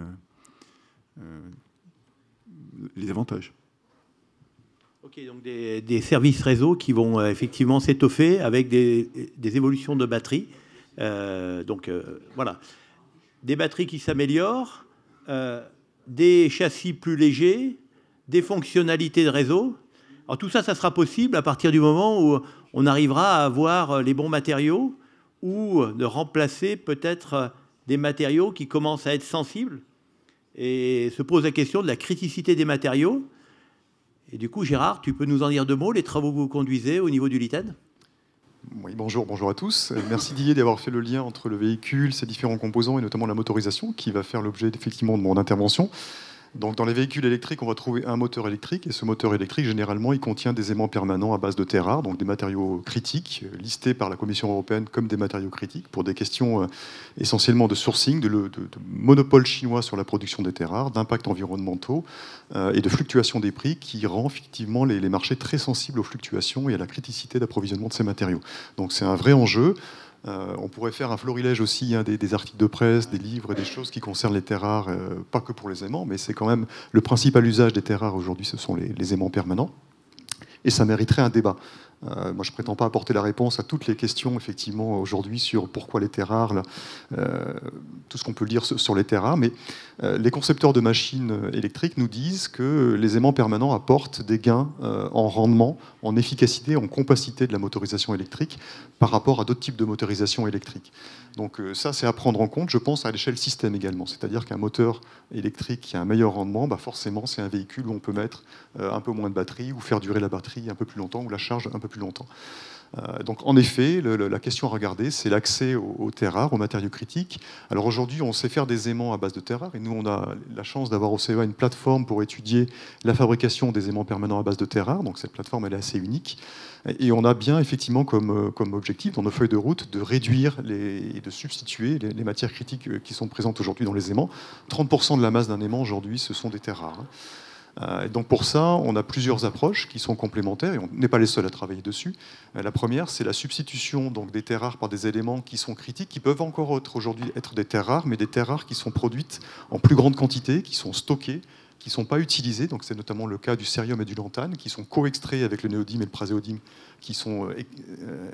les avantages. Ok, donc des services réseau qui vont effectivement s'étoffer avec des évolutions de batteries. Voilà. Des batteries qui s'améliorent, des châssis plus légers, des fonctionnalités de réseau. Alors tout ça, ça sera possible à partir du moment où on arrivera à avoir les bons matériaux ou de remplacer peut-être des matériaux qui commencent à être sensibles. Et se pose la question de la criticité des matériaux. Et du coup, Gérard, tu peux nous en dire 2 mots, les travaux que vous conduisez au niveau du lithium? Oui, bonjour à tous. Merci Didier d'avoir fait le lien entre le véhicule, ses différents composants et notamment la motorisation qui va faire l'objet effectivement de mon intervention. Donc, dans les véhicules électriques, on va trouver un moteur électrique et ce moteur électrique, généralement, il contient des aimants permanents à base de terres rares, donc des matériaux critiques, listés par la Commission européenne comme des matériaux critiques pour des questions essentiellement de sourcing, de monopole chinois sur la production des terres rares, d'impacts environnementaux et de fluctuations des prix qui rend effectivement les marchés très sensibles aux fluctuations et à la criticité d'approvisionnement de ces matériaux. Donc c'est un vrai enjeu. On pourrait faire un florilège aussi des articles de presse, des livres et des choses qui concernent les terres rares, pas que pour les aimants, mais c'est quand même le principal usage des terres rares aujourd'hui, ce sont les aimants permanents. Et ça mériterait un débat. Moi, je ne prétends pas apporter la réponse à toutes les questions, effectivement, aujourd'hui, sur pourquoi les terres rares, tout ce qu'on peut dire sur les terres rares, mais les concepteurs de machines électriques nous disent que les aimants permanents apportent des gains en rendement, en efficacité, en compacité de la motorisation électrique par rapport à d'autres types de motorisation électrique. Donc ça, c'est à prendre en compte, je pense, à l'échelle système également. C'est-à-dire qu'un moteur électrique qui a un meilleur rendement, forcément, c'est un véhicule où on peut mettre un peu moins de batterie ou faire durer la batterie un peu plus longtemps ou la charge un peu plus longtemps. Donc en effet, la question à regarder, c'est l'accès aux terres rares, aux matériaux critiques. Alors aujourd'hui, on sait faire des aimants à base de terres rares, et nous, on a la chance d'avoir au CEA une plateforme pour étudier la fabrication des aimants permanents à base de terres rares. Donc cette plateforme, elle est assez unique. Et on a bien effectivement comme objectif, dans nos feuilles de route, de réduire et de substituer les matières critiques qui sont présentes aujourd'hui dans les aimants. 30% de la masse d'un aimant aujourd'hui, ce sont des terres rares. Et donc pour ça, on a plusieurs approches qui sont complémentaires et on n'est pas les seuls à travailler dessus. La première, c'est la substitution donc, des terres rares par des éléments qui sont critiques, qui peuvent encore aujourd'hui être des terres rares, mais des terres rares qui sont produites en plus grande quantité, qui sont stockées, qui ne sont pas utilisées. Donc c'est notamment le cas du cérium et du lantane, qui sont co-extraits avec le néodyme et le praséodyme, qui sont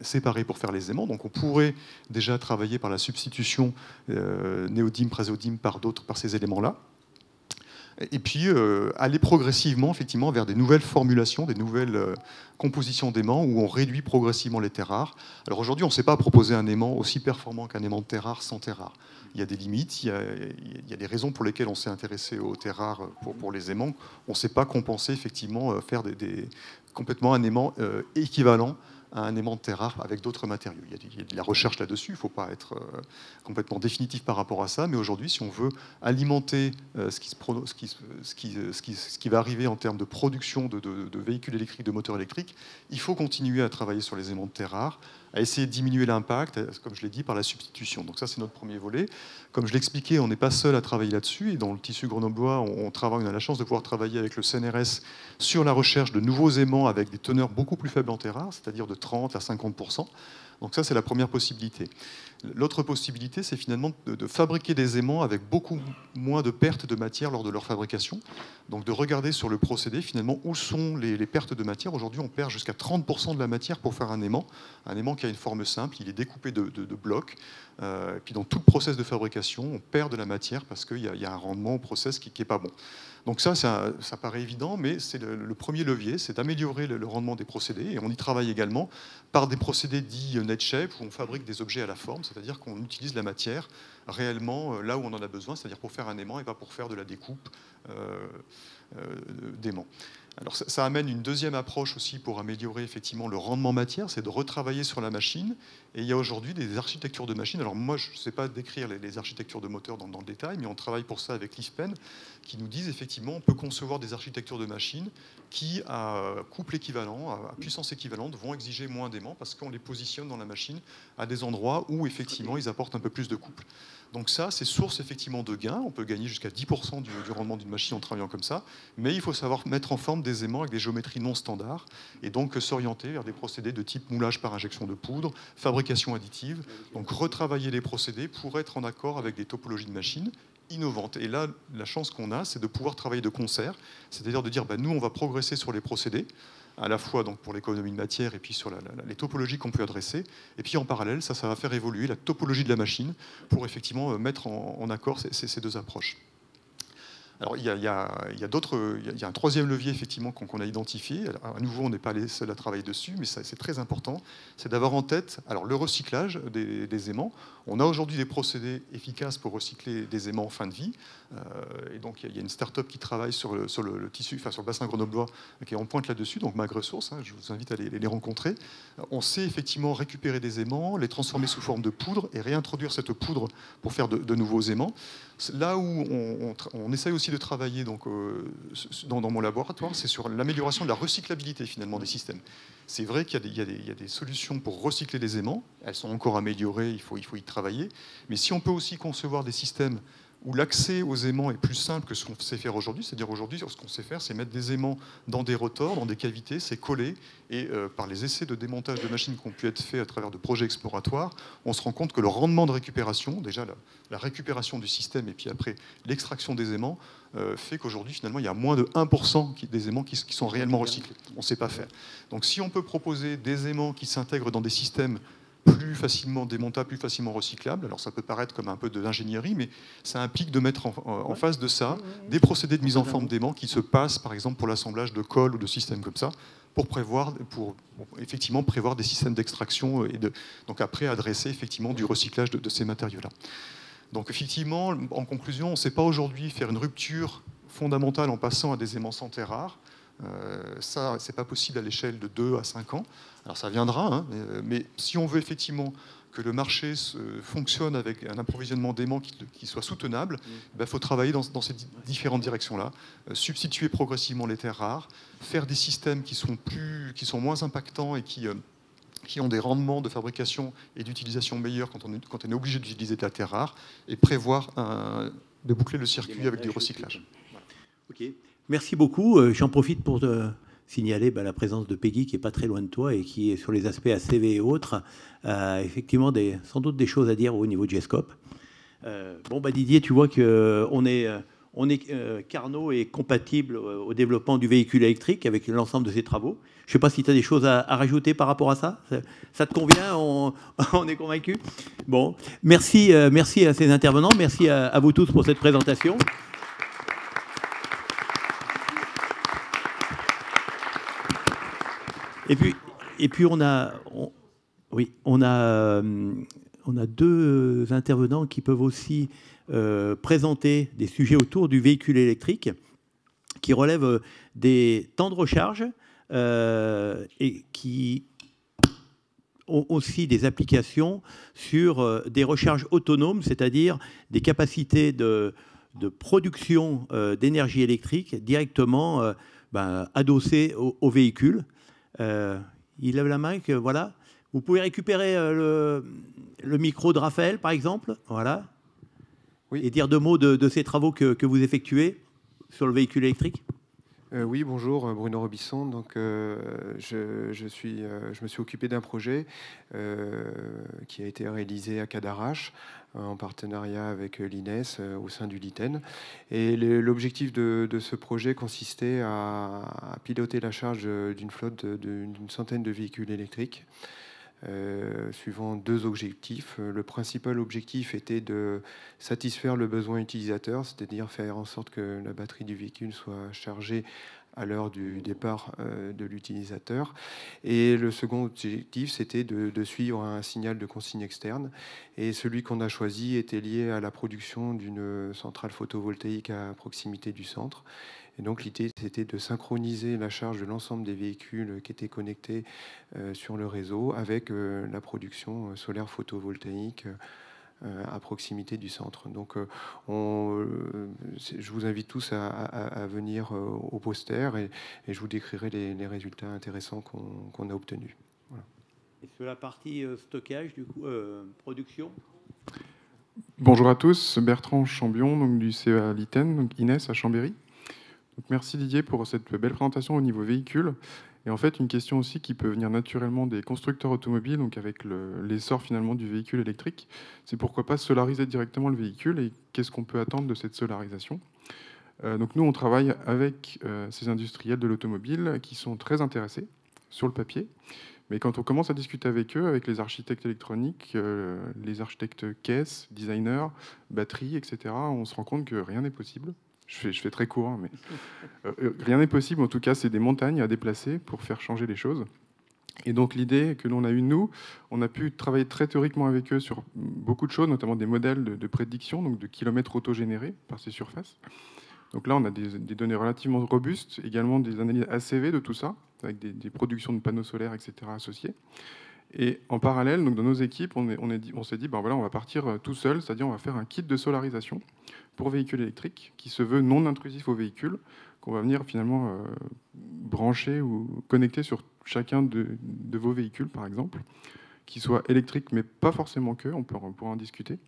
séparés pour faire les aimants. Donc on pourrait déjà travailler par la substitution néodyme, praséodyme par ces éléments-là. Et puis aller progressivement effectivement vers des nouvelles formulations, des nouvelles compositions d'aimants où on réduit progressivement les terres rares. Alors aujourd'hui, on ne sait pas proposer un aimant aussi performant qu'un aimant de terre rare sans terre rare. Il y a des limites, il y a des raisons pour lesquelles on s'est intéressé aux terres rares pour les aimants. On ne sait pas compenser effectivement, faire complètement un aimant équivalent à un aimant de terre rare avec d'autres matériaux. Il y a de la recherche là-dessus, il ne faut pas être complètement définitif par rapport à ça, mais aujourd'hui, si on veut alimenter ce qui va arriver en termes de production de véhicules électriques, de moteurs électriques, il faut continuer à travailler sur les aimants de terre rare, à essayer de diminuer l'impact, comme je l'ai dit, par la substitution. Donc ça, c'est notre premier volet. Comme je l'expliquais, on n'est pas seul à travailler là-dessus, et dans le tissu grenoblois, on a la chance de pouvoir travailler avec le CNRS sur la recherche de nouveaux aimants avec des teneurs beaucoup plus faibles en terre rare, c'est-à-dire de 30 à 50%. Donc ça, c'est la première possibilité. L'autre possibilité, c'est finalement de fabriquer des aimants avec beaucoup moins de pertes de matière lors de leur fabrication. Donc de regarder sur le procédé, finalement, où sont les pertes de matière. Aujourd'hui, on perd jusqu'à 30% de la matière pour faire un aimant. Un aimant qui a une forme simple, il est découpé de blocs. Et puis dans tout le process de fabrication, on perd de la matière parce qu'il y a un rendement au process qui n'est pas bon. Donc ça paraît évident, mais c'est le premier levier, c'est d'améliorer le rendement des procédés. Et on y travaille également par des procédés dits net shape, où on fabrique des objets à la forme, c'est-à-dire qu'on utilise la matière réellement là où on en a besoin, c'est-à-dire pour faire un aimant et pas pour faire de la découpe d'aimant. Alors ça amène une deuxième approche aussi pour améliorer effectivement le rendement matière, c'est de retravailler sur la machine. Et il y a aujourd'hui des architectures de machines. Alors moi, je ne sais pas décrire les architectures de moteurs dans le détail, mais on travaille pour ça avec l'IFPEN, qui nous disent effectivement on peut concevoir des architectures de machines qui, à couple équivalent, à puissance équivalente, vont exiger moins d'aimants parce qu'on les positionne dans la machine à des endroits où effectivement ils apportent un peu plus de couple. Donc ça, c'est source effectivement de gains. On peut gagner jusqu'à 10% du rendement d'une machine en travaillant comme ça. Mais il faut savoir mettre en forme des aimants avec des géométries non standards et donc s'orienter vers des procédés de type moulage par injection de poudre, fabrication additive. Donc retravailler les procédés pour être en accord avec des topologies de machines innovantes. Et là, la chance qu'on a, c'est de pouvoir travailler de concert, c'est-à-dire de dire, nous, on va progresser sur les procédés, à la fois donc, pour l'économie de matière et puis sur les topologies qu'on peut adresser. Et puis en parallèle, ça va faire évoluer la topologie de la machine pour effectivement mettre en accord ces deux approches. Alors, il y a un troisième levier effectivement qu'on a identifié. Alors, à nouveau, on n'est pas les seuls à travailler dessus, mais c'est très important. C'est d'avoir en tête le recyclage des aimants. On a aujourd'hui des procédés efficaces pour recycler des aimants en fin de vie. Et donc, il y a une start-up qui travaille sur le tissu, sur le bassin grenoblois, qui est en pointe là-dessus, donc MagResources. Je vous invite à les rencontrer. On sait effectivement récupérer des aimants, les transformer sous forme de poudre et réintroduire cette poudre pour faire de nouveaux aimants. Là où on essaye aussi de travailler donc, dans mon laboratoire, c'est sur l'amélioration de la recyclabilité finalement des systèmes. C'est vrai qu'il y a des solutions pour recycler les aimants. Elles sont encore améliorées, il faut y travailler. Mais si on peut aussi concevoir des systèmes où l'accès aux aimants est plus simple que ce qu'on sait faire aujourd'hui. C'est-à-dire aujourd'hui, ce qu'on sait faire, c'est mettre des aimants dans des rotors, dans des cavités, c'est coller. Et par les essais de démontage de machines qui ont pu être faits à travers de projets exploratoires, on se rend compte que le rendement de récupération, déjà la récupération du système et puis après l'extraction des aimants, fait qu'aujourd'hui, finalement, il y a moins de 1% des aimants qui sont réellement recyclés. On ne sait pas faire. Donc si on peut proposer des aimants qui s'intègrent dans des systèmes plus facilement démontables, plus facilement recyclables. Alors ça peut paraître comme un peu de l'ingénierie, mais ça implique de mettre en face de ça des procédés de mise en forme d'aimants qui se passent, par exemple, pour l'assemblage de cols ou de systèmes comme ça, pour effectivement prévoir des systèmes d'extraction et donc après adresser effectivement du recyclage de ces matériaux-là. Donc effectivement, en conclusion, on ne sait pas aujourd'hui faire une rupture fondamentale en passant à des aimants sans terre rare. Ça, c'est pas possible à l'échelle de 2 à 5 ans. Alors ça viendra, mais si on veut effectivement que le marché fonctionne avec un approvisionnement d'aimants qui soit soutenable, il faut travailler dans ces différentes directions-là, substituer progressivement les terres rares, faire des systèmes qui sont moins impactants et qui ont des rendements de fabrication et d'utilisation meilleurs quand on est obligé d'utiliser de la terre rare, et prévoir de boucler le circuit avec du recyclage. Ok. Merci beaucoup. J'en profite pour te signaler la présence de Peggy, qui n'est pas très loin de toi et qui est sur les aspects ACV et autres. Effectivement, sans doute des choses à dire au niveau de GESCOP. Bon, Didier, tu vois qu'on est... Carnot est compatible au développement du véhicule électrique avec l'ensemble de ses travaux. Je ne sais pas si tu as des choses à rajouter par rapport à ça. Ça te convient? On est convaincu? Bon, merci à ces intervenants. Merci à vous tous pour cette présentation. Et puis on a deux intervenants qui peuvent aussi présenter des sujets autour du véhicule électrique qui relèvent des temps de recharge et qui ont aussi des applications sur des recharges autonomes, c'est-à-dire des capacités de production d'énergie électrique directement adossées au véhicule. Il lève la main, voilà. Vous pouvez récupérer le micro de Raphaël, par exemple, voilà. Oui. Et dire deux mots de ces travaux que vous effectuez sur le véhicule électrique. Oui, bonjour, Bruno Robisson. Donc, je me suis occupé d'un projet qui a été réalisé à Cadarache en partenariat avec l'INES au sein du LITEN. Et l'objectif de ce projet consistait à piloter la charge d'une flotte d'une centaine de véhicules électriques. Suivant deux objectifs. Le principal objectif était de satisfaire le besoin utilisateur, c'est-à-dire faire en sorte que la batterie du véhicule soit chargée à l'heure du départ de l'utilisateur. Et le second objectif, c'était de suivre un signal de consigne externe. Et celui qu'on a choisi était lié à la production d'une centrale photovoltaïque à proximité du centre. Et donc l'idée, c'était de synchroniser la charge de l'ensemble des véhicules qui étaient connectés sur le réseau avec la production solaire photovoltaïque à proximité du centre. Donc je vous invite tous à venir au poster et je vous décrirai les résultats intéressants qu'on a obtenus. Voilà. Et sur la partie stockage, du coup, production. Bonjour à tous, Bertrand Chambion, donc du CEA LITEN, donc INES à Chambéry. Donc merci Didier pour cette belle présentation au niveau véhicule. Et en fait, une question aussi qui peut venir naturellement des constructeurs automobiles, donc avec l'essor finalement du véhicule électrique, c'est pourquoi pas solariser directement le véhicule et qu'est-ce qu'on peut attendre de cette solarisation. Donc nous, on travaille avec ces industriels de l'automobile qui sont très intéressés sur le papier. Mais quand on commence à discuter avec eux, avec les architectes électroniques, les architectes caisses, designers, batteries, etc., on se rend compte que rien n'est possible. Je fais très court, hein, mais rien n'est possible. En tout cas, c'est des montagnes à déplacer pour faire changer les choses. Et donc l'idée que l'on a eue, nous, on a pu travailler très théoriquement avec eux sur beaucoup de choses, notamment des modèles de prédiction, donc de kilomètres autogénérés par ces surfaces. Donc là, on a des données relativement robustes, également des analyses ACV de tout ça, avec des productions de panneaux solaires, etc. associées. Et en parallèle, donc dans nos équipes, on s'est dit, voilà, on va partir tout seul, c'est-à-dire on va faire un kit de solarisation pour véhicules électriques qui se veut non intrusif au véhicule, qu'on va venir finalement brancher ou connecter sur chacun de vos véhicules, par exemple, qui soit électrique, mais pas forcément que, on pourra en discuter.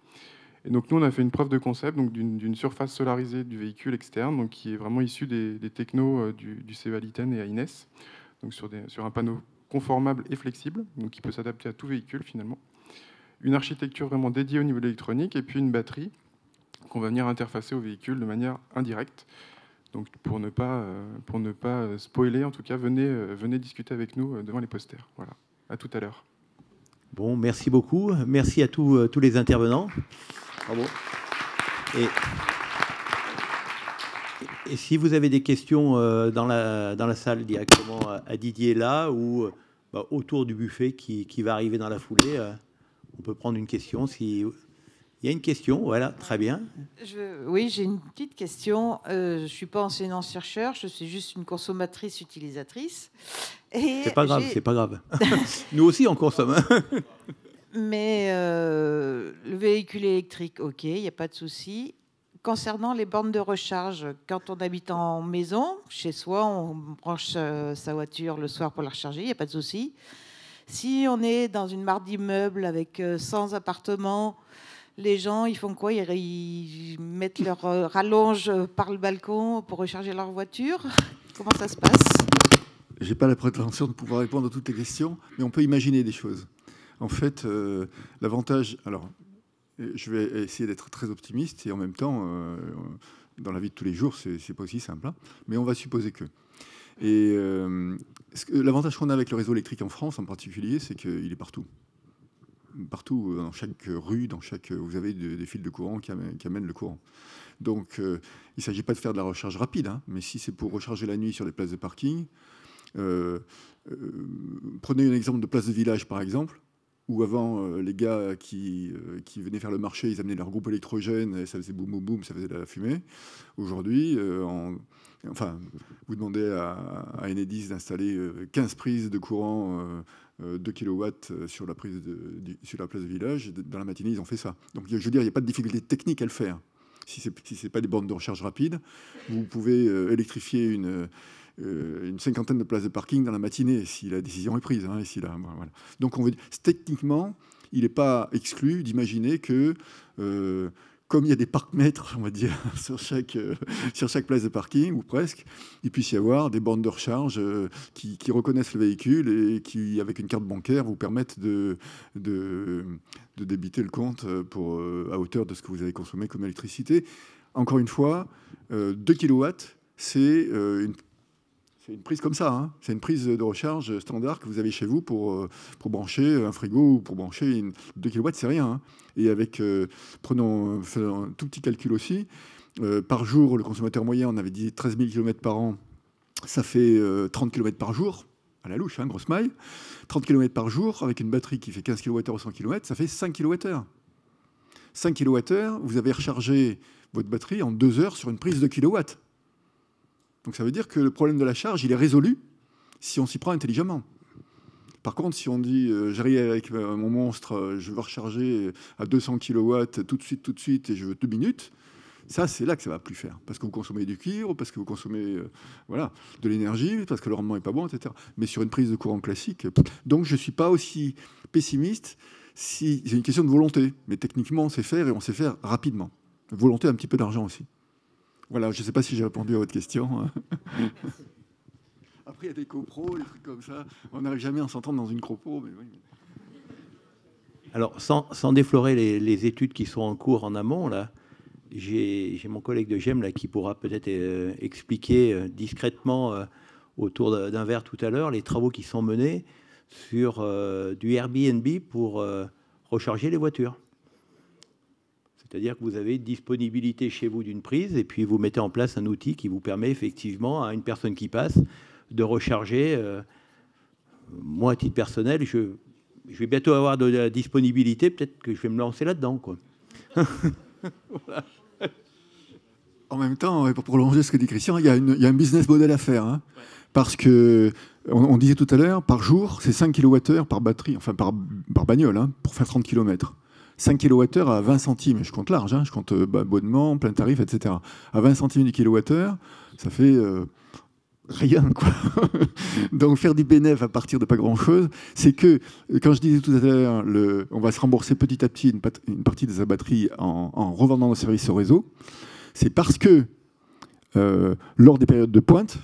Et donc nous, on a fait une preuve de concept donc d'une surface solarisée du véhicule externe, donc qui est vraiment issue des technos du CEA LITEN et à INES, donc sur un panneau conformable et flexible, donc qui peut s'adapter à tout véhicule finalement. Une architecture vraiment dédiée au niveau de l'électronique et puis une batterie qu'on va venir interfacer au véhicule de manière indirecte. Donc pour ne pas spoiler, en tout cas, venez discuter avec nous devant les posters. Voilà. À tout à l'heure. Bon, merci beaucoup. Merci à tous les intervenants. Bravo. Et si vous avez des questions dans la salle directement à Didier là ou autour du buffet qui va arriver dans la foulée, on peut prendre une question. Il y a une question, voilà, très bien. Oui, j'ai une petite question. Je ne suis pas enseignant-chercheur, je suis juste une consommatrice-utilisatrice. C'est pas grave, c'est pas grave. Nous aussi, on consomme. Mais le véhicule électrique, ok, il n'y a pas de souci. Concernant les bornes de recharge, quand on habite en maison, chez soi, on branche sa voiture le soir pour la recharger, il n'y a pas de souci. Si on est dans une mare d'immeubles avec 100 appartements, les gens, ils font quoi? Ils mettent leur rallonge par le balcon pour recharger leur voiture? Comment ça se passe? Je n'ai pas la prétention de pouvoir répondre à toutes les questions, mais on peut imaginer des choses. En fait, l'avantage... Alors, je vais essayer d'être très optimiste, et en même temps, dans la vie de tous les jours, c'est pas aussi simple, hein, mais on va supposer que... Et l'avantage qu'on a avec le réseau électrique en France, en particulier, c'est qu'il est partout. Partout, dans chaque rue, vous avez des fils de courant qui amènent le courant. Donc, il ne s'agit pas de faire de la recharge rapide, hein, mais si c'est pour recharger la nuit sur des places de parking, prenez un exemple de place de village, par exemple, où avant, les gars qui venaient faire le marché, ils amenaient leur groupe électrogène, et ça faisait boum, boum, boum, ça faisait de la fumée. Aujourd'hui, vous demandez à Enedis d'installer 15 prises de courant 2 kW sur la place de village. Dans la matinée, ils ont fait ça. Donc, je veux dire, il n'y a pas de difficulté technique à le faire. Si ce n'est pas des bornes de recharge rapide, vous pouvez électrifier une cinquantaine de places de parking dans la matinée, si la décision est prise. Hein, voilà. Donc, techniquement, il n'est pas exclu d'imaginer que, comme il y a des parcs-mètres, on va dire, sur chaque place de parking, ou presque, il puisse y avoir des bornes de recharge qui reconnaissent le véhicule et qui, avec une carte bancaire, vous permettent de débiter le compte à hauteur de ce que vous avez consommé comme électricité. Encore une fois, 2 kW, c'est une prise comme ça, hein. C'est une prise de recharge standard que vous avez chez vous pour brancher un frigo ou pour brancher 2 kW, c'est rien. Hein. Et faisons un tout petit calcul aussi. Par jour, le consommateur moyen, on avait dit 13 000 km par an, ça fait 30 km par jour, à la louche, hein, grosse maille. 30 km par jour, avec une batterie qui fait 15 kWh au 100 km, ça fait 5 kWh. 5 kWh, vous avez rechargé votre batterie en 2 heures sur une prise de kilowatt. Donc ça veut dire que le problème de la charge, il est résolu si on s'y prend intelligemment. Par contre, si on dit j'arrive avec mon monstre, je veux recharger à 200 kW tout de suite, et je veux 2 minutes, ça, c'est là que ça ne va plus faire. Parce que vous consommez du cuivre, parce que vous consommez de l'énergie, parce que le rendement n'est pas bon, etc. Mais sur une prise de courant classique... Donc je ne suis pas aussi pessimiste si c'est une question de volonté. Mais techniquement, on sait faire, et on sait faire rapidement. Volonté, un petit peu d'argent aussi. Voilà, je ne sais pas si j'ai répondu à votre question. Après, il y a des copros, des trucs comme ça. On n'arrive jamais à s'entendre dans une copro. Mais oui. Alors, sans déflorer les études qui sont en cours en amont, là, j'ai mon collègue de GEM là, qui pourra peut-être expliquer discrètement autour d'un verre tout à l'heure les travaux qui sont menés sur du Airbnb pour recharger les voitures. C'est-à-dire que vous avez disponibilité chez vous d'une prise et puis vous mettez en place un outil qui vous permet effectivement à une personne qui passe de recharger. Moi, à titre personnel, je vais bientôt avoir de la disponibilité. Peut-être que je vais me lancer là-dedans, quoi. Voilà. En même temps, pour prolonger ce que dit Christian, il y a un business model à faire. Hein, ouais. Parce que, on disait tout à l'heure, par jour, c'est 5 kWh par batterie, enfin par bagnole, hein, pour faire 30 km. 5 kWh à 20 centimes, je compte large, hein, je compte abonnement, plein tarif, etc. À 20 centimes du kilowattheure, ça fait rien, quoi. Donc faire du bénéfice à partir de pas grand-chose, c'est que, quand je disais tout à l'heure, on va se rembourser petit à petit une partie de sa batterie en revendant nos services au réseau, c'est parce que lors des périodes de pointe,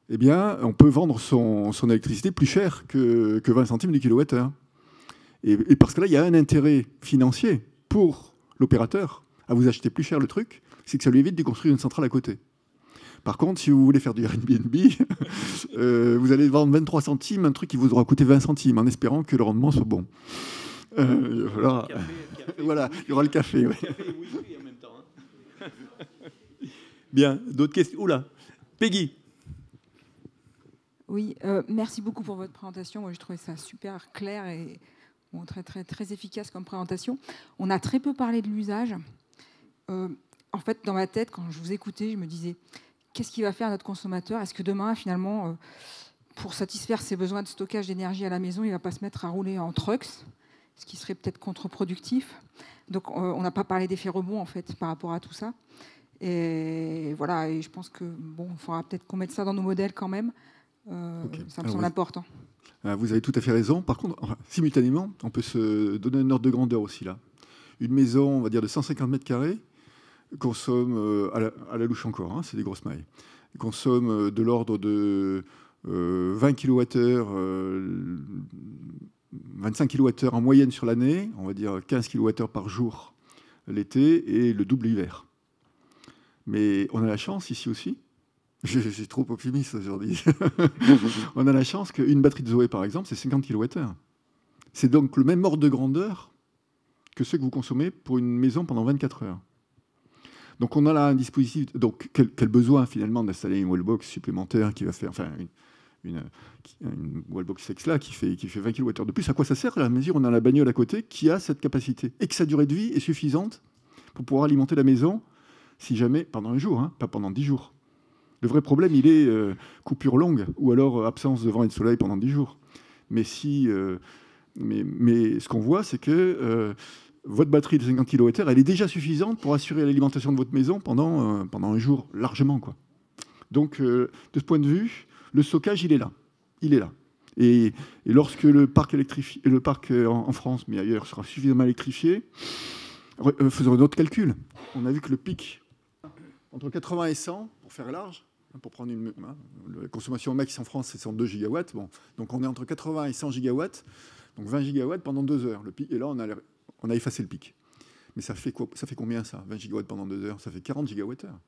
eh bien, on peut vendre son électricité plus cher que 20 centimes du kilowattheure. Et parce que là, il y a un intérêt financier pour l'opérateur à vous acheter plus cher le truc, c'est que ça lui évite de construire une centrale à côté. Par contre, si vous voulez faire du Airbnb, vous allez vendre 23 centimes, un truc qui vous aura coûté 20 centimes, en espérant que le rendement soit bon. Voilà. Voilà, il y aura le café. Ouais. Café et whisky en même temps. Hein. Bien, d'autres questions? Oula, Peggy. Oui, merci beaucoup pour votre présentation. Moi, je trouvais ça super clair et bon, très efficace comme présentation. On a très peu parlé de l'usage. En fait, dans ma tête, quand je vous écoutais, je me disais, qu'est-ce qui va faire notre consommateur? Est-ce que demain, finalement, pour satisfaire ses besoins de stockage d'énergie à la maison, il ne va pas se mettre à rouler en trucks, ce qui serait peut-être contre-productif? Donc, on n'a pas parlé d'effet rebond, en fait, par rapport à tout ça. Et voilà, et je pense que bon, il faudra peut-être qu'on mette ça dans nos modèles quand même. Okay. Ça me semble important. Vous avez tout à fait raison. Par contre, simultanément, on peut se donner un ordre de grandeur aussi là. une maison, on va dire, de 150 mètres carrés consomme, à la louche encore, hein, c'est des grosses mailles, consomme de l'ordre de 20 kWh, 25 kWh en moyenne sur l'année, on va dire 15 kWh par jour l'été et le double l'hiver. Mais on a la chance ici aussi, je suis trop optimiste aujourd'hui, on a la chance qu'une batterie de Zoé, par exemple, c'est 50 kWh. C'est donc le même ordre de grandeur que ceux que vous consommez pour une maison pendant 24 heures. Donc on a là un dispositif. Donc quel besoin finalement d'installer une wallbox supplémentaire qui va faire, enfin une wallbox sexe là qui fait 20 kWh de plus. À quoi ça sert à la mesure où on a la bagnole à côté qui a cette capacité et que sa durée de vie est suffisante pour pouvoir alimenter la maison, si jamais pendant un jour, hein, pas pendant 10 jours. Le vrai problème, il est coupure longue ou alors absence de vent et de soleil pendant 10 jours. Mais si mais ce qu'on voit, c'est que votre batterie de 50 kWh, elle est déjà suffisante pour assurer l'alimentation de votre maison pendant un jour, largement, quoi. Donc, de ce point de vue, le stockage, il est là. Il est là. Et lorsque le parc en France, mais ailleurs, sera suffisamment électrifié, faisons un autre calcul. On a vu que le pic, entre 80 et 100, pour faire large, pour prendre la consommation max en France, c'est 102 gigawatts. Bon, donc on est entre 80 et 100 gigawatts, donc 20 gigawatts pendant 2 heures. Le pic, et là, on a effacé le pic. Mais ça fait quoi? Ça fait combien, ça? 20 gigawatts pendant 2 heures, ça fait 40 gigawattheures.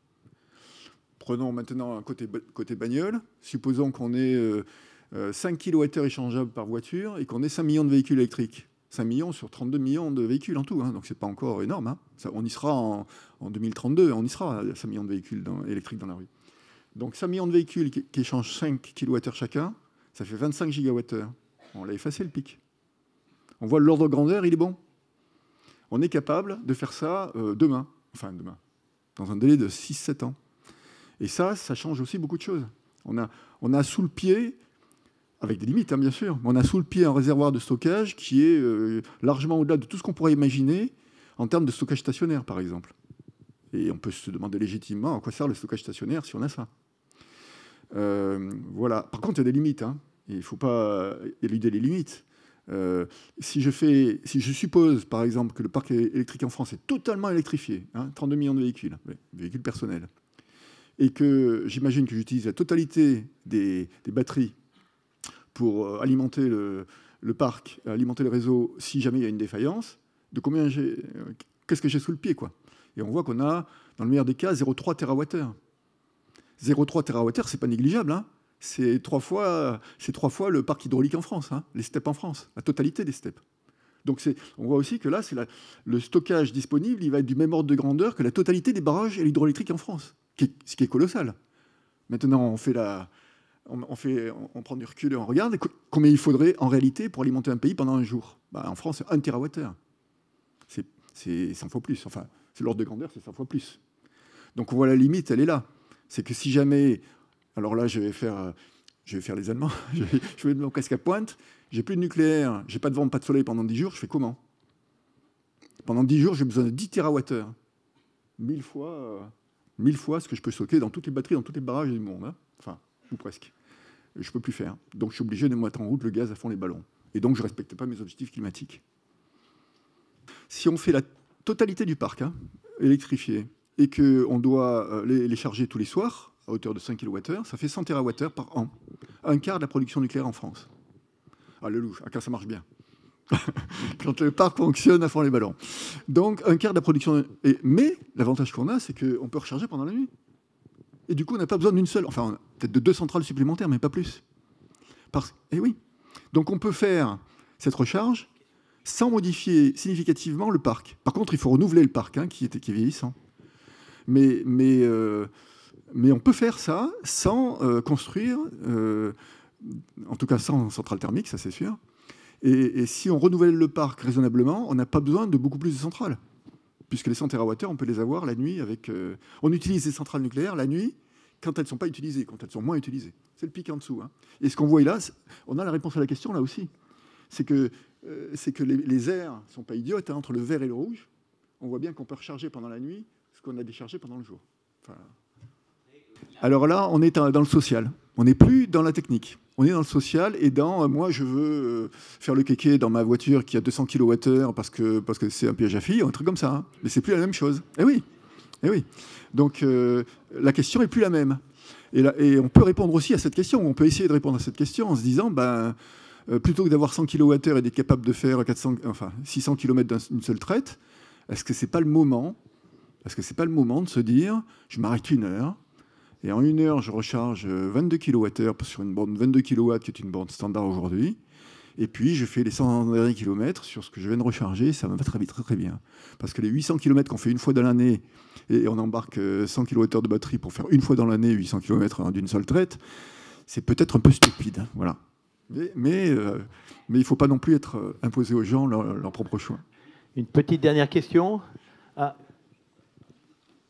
Prenons maintenant un côté bagnole. Supposons qu'on ait 5 kWh échangeables par voiture et qu'on ait 5 millions de véhicules électriques. 5 millions sur 32 millions de véhicules en tout, hein, donc c'est pas encore énorme. Hein. Ça, on y sera en 2032, on y sera à 5 millions de véhicules électriques dans la rue. Donc 5 millions de véhicules qui échangent 5 kWh chacun, ça fait 25 gigawattheures. On l'a effacé le pic. On voit l'ordre de grandeur, il est bon. On est capable de faire ça demain, dans un délai de 6-7 ans. Et ça change aussi beaucoup de choses. On a sous le pied, avec des limites hein, bien sûr, mais on a sous le pied un réservoir de stockage qui est largement au-delà de tout ce qu'on pourrait imaginer en termes de stockage stationnaire, par exemple. Et on peut se demander légitimement à quoi sert le stockage stationnaire si on a ça. Voilà. Par contre, il y a des limites. Hein. Il ne faut pas éluder les limites. Si je suppose, par exemple, que le parc électrique en France est totalement électrifié, hein, 32 millions de véhicules, véhicules personnels, et que j'imagine que j'utilise la totalité des batteries pour alimenter le parc, alimenter le réseau, si jamais il y a une défaillance, qu'est-ce que j'ai sous le pied, quoi. Et on voit qu'on a, dans le meilleur des cas, 0,3 TWh. 0,3 TWh, c'est pas négligeable, hein. C'est 3 fois le parc hydraulique en France, hein, les steppes en France, la totalité des steppes. Donc on voit aussi que là, le stockage disponible, il va être du même ordre de grandeur que la totalité des barrages et l'hydraulique en France, ce qui est colossal. Maintenant, on prend du recul et on regarde combien il faudrait en réalité pour alimenter un pays pendant un jour. Bah, en France, 1 TWh. C'est 100 fois plus. Enfin, c'est l'ordre de grandeur, c'est 100 fois plus. Donc on voit la limite, elle est là. C'est que si jamais... Alors là, je vais faire les Allemands. Je vais mettre mon casque à pointe. J'ai plus de nucléaire, j'ai pas de vent, pas de soleil pendant 10 jours. Je fais comment? Pendant 10 jours, j'ai besoin de 10 TWh. 1000 fois ce que je peux stocker dans toutes les batteries, dans tous les barrages du monde. Hein. Enfin, ou presque. Je peux plus faire. Donc je suis obligé de mettre en route le gaz à fond les ballons. Et donc je ne respecte pas mes objectifs climatiques. Si on fait la totalité du parc électrifié et qu'on doit les charger tous les soirs, à hauteur de 5 kWh, ça fait 100 TWh par an. Un quart de la production nucléaire en France. Ah, le louche, quand ça marche bien. Quand le parc fonctionne à fond les ballons. Donc, un quart de la production... Mais l'avantage qu'on a, c'est qu'on peut recharger pendant la nuit. Et du coup, on n'a pas besoin d'une seule... Enfin, peut-être de 2 centrales supplémentaires, mais pas plus. Eh oui. Donc, on peut faire cette recharge sans modifier significativement le parc. Par contre, il faut renouveler le parc, qui est vieillissant. Mais on peut faire ça sans construire, en tout cas sans centrale thermique, ça c'est sûr. Et si on renouvelle le parc raisonnablement, on n'a pas besoin de beaucoup plus de centrales. Puisque les 100 TWh, on peut les avoir la nuit avec... on utilise les centrales nucléaires la nuit quand elles ne sont pas utilisées, quand elles sont moins utilisées. C'est le pic en dessous. Hein. Et ce qu'on voit là, on a la réponse à la question là aussi. C'est que les aires ne sont pas idiotes, hein, entre le vert et le rouge. On voit bien qu'on peut recharger pendant la nuit ce qu'on a déchargé pendant le jour. Enfin, alors là, on est dans le social. On n'est plus dans la technique. On est dans le social et dans moi je veux faire le kéké dans ma voiture qui a 200 kWh parce que c'est un piège à filles, un truc comme ça. Hein. Mais c'est plus la même chose. Eh oui. Donc la question est plus la même. Et on peut répondre aussi à cette question. On peut essayer de répondre à cette question en se disant plutôt que d'avoir 100 kWh et d'être capable de faire 600 km d'une seule traite, est-ce que c'est pas le moment de se dire je m'arrête 1 heure. Et en 1 heure, je recharge 22 kWh sur une borne 22 kW qui est une borne standard aujourd'hui. Et puis, je fais les 100 derniers kilomètres sur ce que je viens de recharger. Ça va très vite, très bien. Parce que les 800 km qu'on fait une fois dans l'année, et on embarque 100 kWh de batterie pour faire une fois dans l'année 800 km d'une seule traite, c'est peut-être un peu stupide. Hein, voilà. Mais il ne faut pas non plus être imposé aux gens leur propre choix. Une petite dernière question. Ah.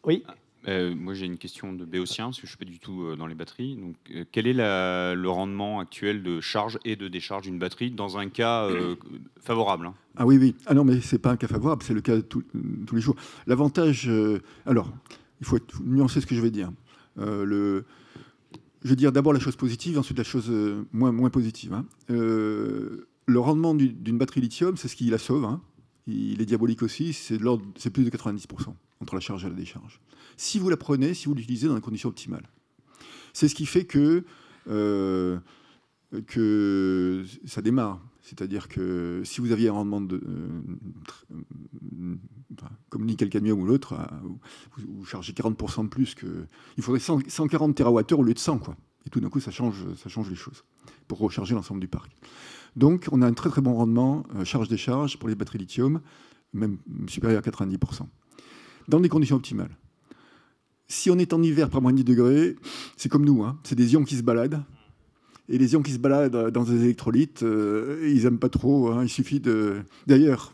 Oui. Moi, j'ai une question de béotien, parce que je ne suis pas du tout dans les batteries. Donc, quel est le rendement actuel de charge et de décharge d'une batterie dans un cas favorable, hein? Ah oui. Ah non, mais ce n'est pas un cas favorable, c'est le cas de tous les jours. L'avantage... alors, il faut nuancer ce que je vais dire. Je vais dire d'abord la chose positive, ensuite la chose moins positive. Hein. Le rendement d'une batterie lithium, c'est ce qui la sauve. Hein. Il est diabolique aussi, c'est plus de 90% entre la charge et la décharge. Si vous la prenez, si vous l'utilisez dans des conditions optimales. C'est ce qui fait que ça démarre. C'est-à-dire que si vous aviez un rendement comme nickel cadmium ou l'autre, vous chargez 40% de plus il faudrait 140 TWh au lieu de 100, quoi. Et tout d'un coup, ça change les choses pour recharger l'ensemble du parc. Donc, on a un très très bon rendement charge-décharge pour les batteries lithium, même supérieur à 90%. Dans des conditions optimales. Si on est en hiver par moins 10 degrés, c'est comme nous, hein, c'est des ions qui se baladent. Et les ions qui se baladent dans des électrolytes, ils n'aiment pas trop. Hein, il suffit de... D'ailleurs,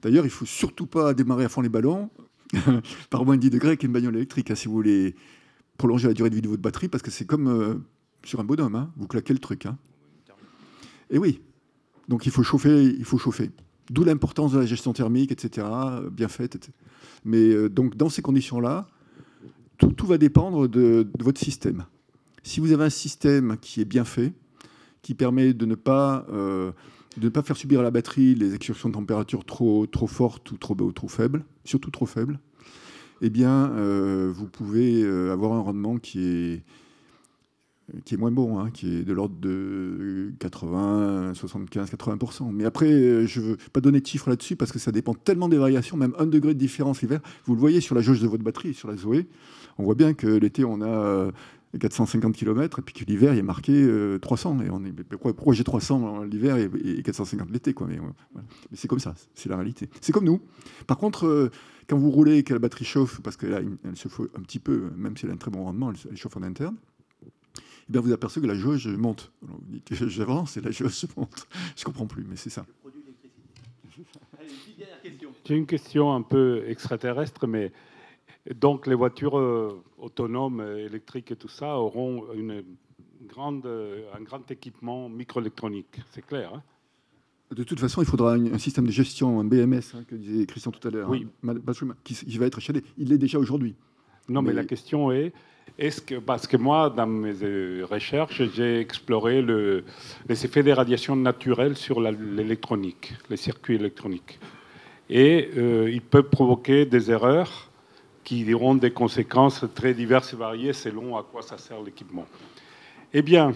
il ne faut surtout pas démarrer à fond les ballons par moins 10 degrés avec une bagnole électrique, hein, si vous voulez prolonger la durée de vie de votre batterie, parce que c'est comme sur un bonhomme, hein, vous claquez le truc. Hein. Et oui, donc il faut chauffer. D'où l'importance de la gestion thermique, etc., bien faite. Etc. Mais donc dans ces conditions-là, tout va dépendre de votre système. Si vous avez un système qui est bien fait, qui permet de ne pas faire subir à la batterie les excursions de température trop fortes ou trop faibles, surtout trop faibles, eh bien, vous pouvez avoir un rendement qui est moins bon, hein, qui est de l'ordre de 80, 75, 80%. Mais après, je ne veux pas donner de chiffres là-dessus parce que ça dépend tellement des variations, même 1 degré de différence l'hiver. Vous le voyez sur la jauge de votre batterie, sur la Zoé. On voit bien que l'été, on a 450 km et puis que l'hiver, il est marqué 300. Et pourquoi j'ai 300 l'hiver et 450 l'été, quoi. Mais c'est comme ça, c'est la réalité. C'est comme nous. Par contre, quand vous roulez et que la batterie chauffe, parce qu'elle se chauffe un petit peu, même si elle a un très bon rendement, elle chauffe en interne, eh bien vous apercevez que la jauge monte. Alors, vous dites que j'avance et la jauge monte. Je ne comprends plus, mais c'est ça. J'ai une question un peu extraterrestre, mais donc les voitures autonomes, électriques et tout ça auront un grand équipement microélectronique, c'est clair, hein? De toute façon, il faudra un système de gestion, un BMS, hein, que disait Christian tout à l'heure, oui. Hein, qui va être acheté. Il l'est déjà aujourd'hui. Non, mais la question est, parce que moi, dans mes recherches, j'ai exploré les effets des radiations naturelles sur l'électronique, les circuits électroniques. Et ils peuvent provoquer des erreurs qui auront des conséquences très diverses et variées selon à quoi ça sert l'équipement. Eh bien,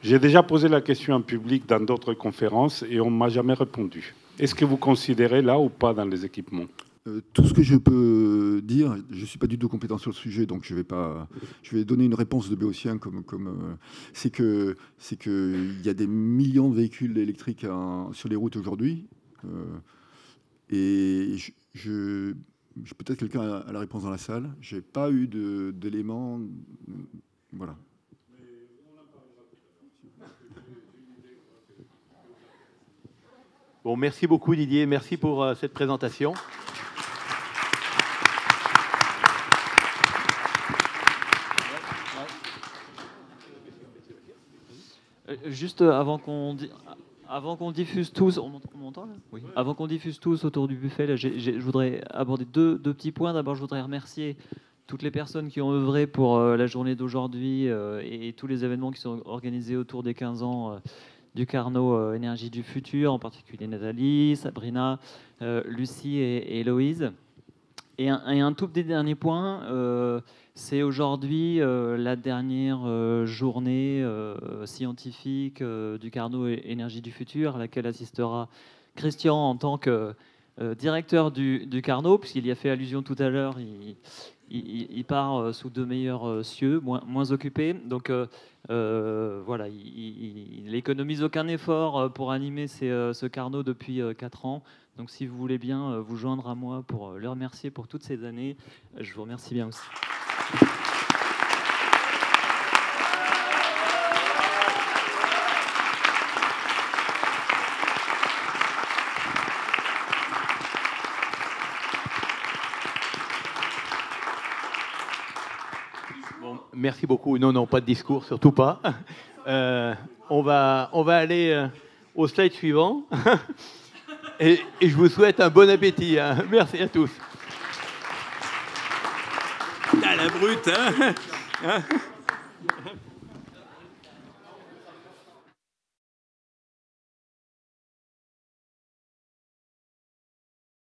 j'ai déjà posé la question en public dans d'autres conférences et on ne m'a jamais répondu. Est-ce que vous considérez là ou pas dans les équipements ? Tout ce que je peux dire, je ne suis pas du tout compétent sur le sujet, donc je vais donner une réponse de béotien c'est qu'il y a des millions de véhicules électriques sur les routes aujourd'hui, et peut-être quelqu'un a la réponse dans la salle. Je n'ai pas eu d'éléments, voilà. Bon, merci beaucoup Didier, merci pour cette présentation. Juste avant qu'on diffuse tous, on m'entend là ? Oui. Avant qu'on diffuse tous autour du buffet, là, je voudrais aborder deux petits points. D'abord, je voudrais remercier toutes les personnes qui ont œuvré pour la journée d'aujourd'hui et tous les événements qui sont organisés autour des 15 ans du Carnot Énergie du Futur, en particulier Nathalie, Sabrina, Lucie et Héloïse. Et un tout petit dernier point, c'est aujourd'hui la dernière journée scientifique du Carnot Énergie du Futur, à laquelle assistera Christian en tant que directeur du Carnot, puisqu'il y a fait allusion tout à l'heure, il part sous de meilleurs cieux, moins occupés. Donc voilà, il n'économise aucun effort pour animer ce Carnot depuis 4 ans. Donc si vous voulez bien vous joindre à moi pour le remercier pour toutes ces années, je vous remercie bien aussi. Bon, merci beaucoup. Non, pas de discours, surtout pas. On va aller au slide suivant. Et je vous souhaite un bon appétit. Hein. Merci à tous. T'as la brute, hein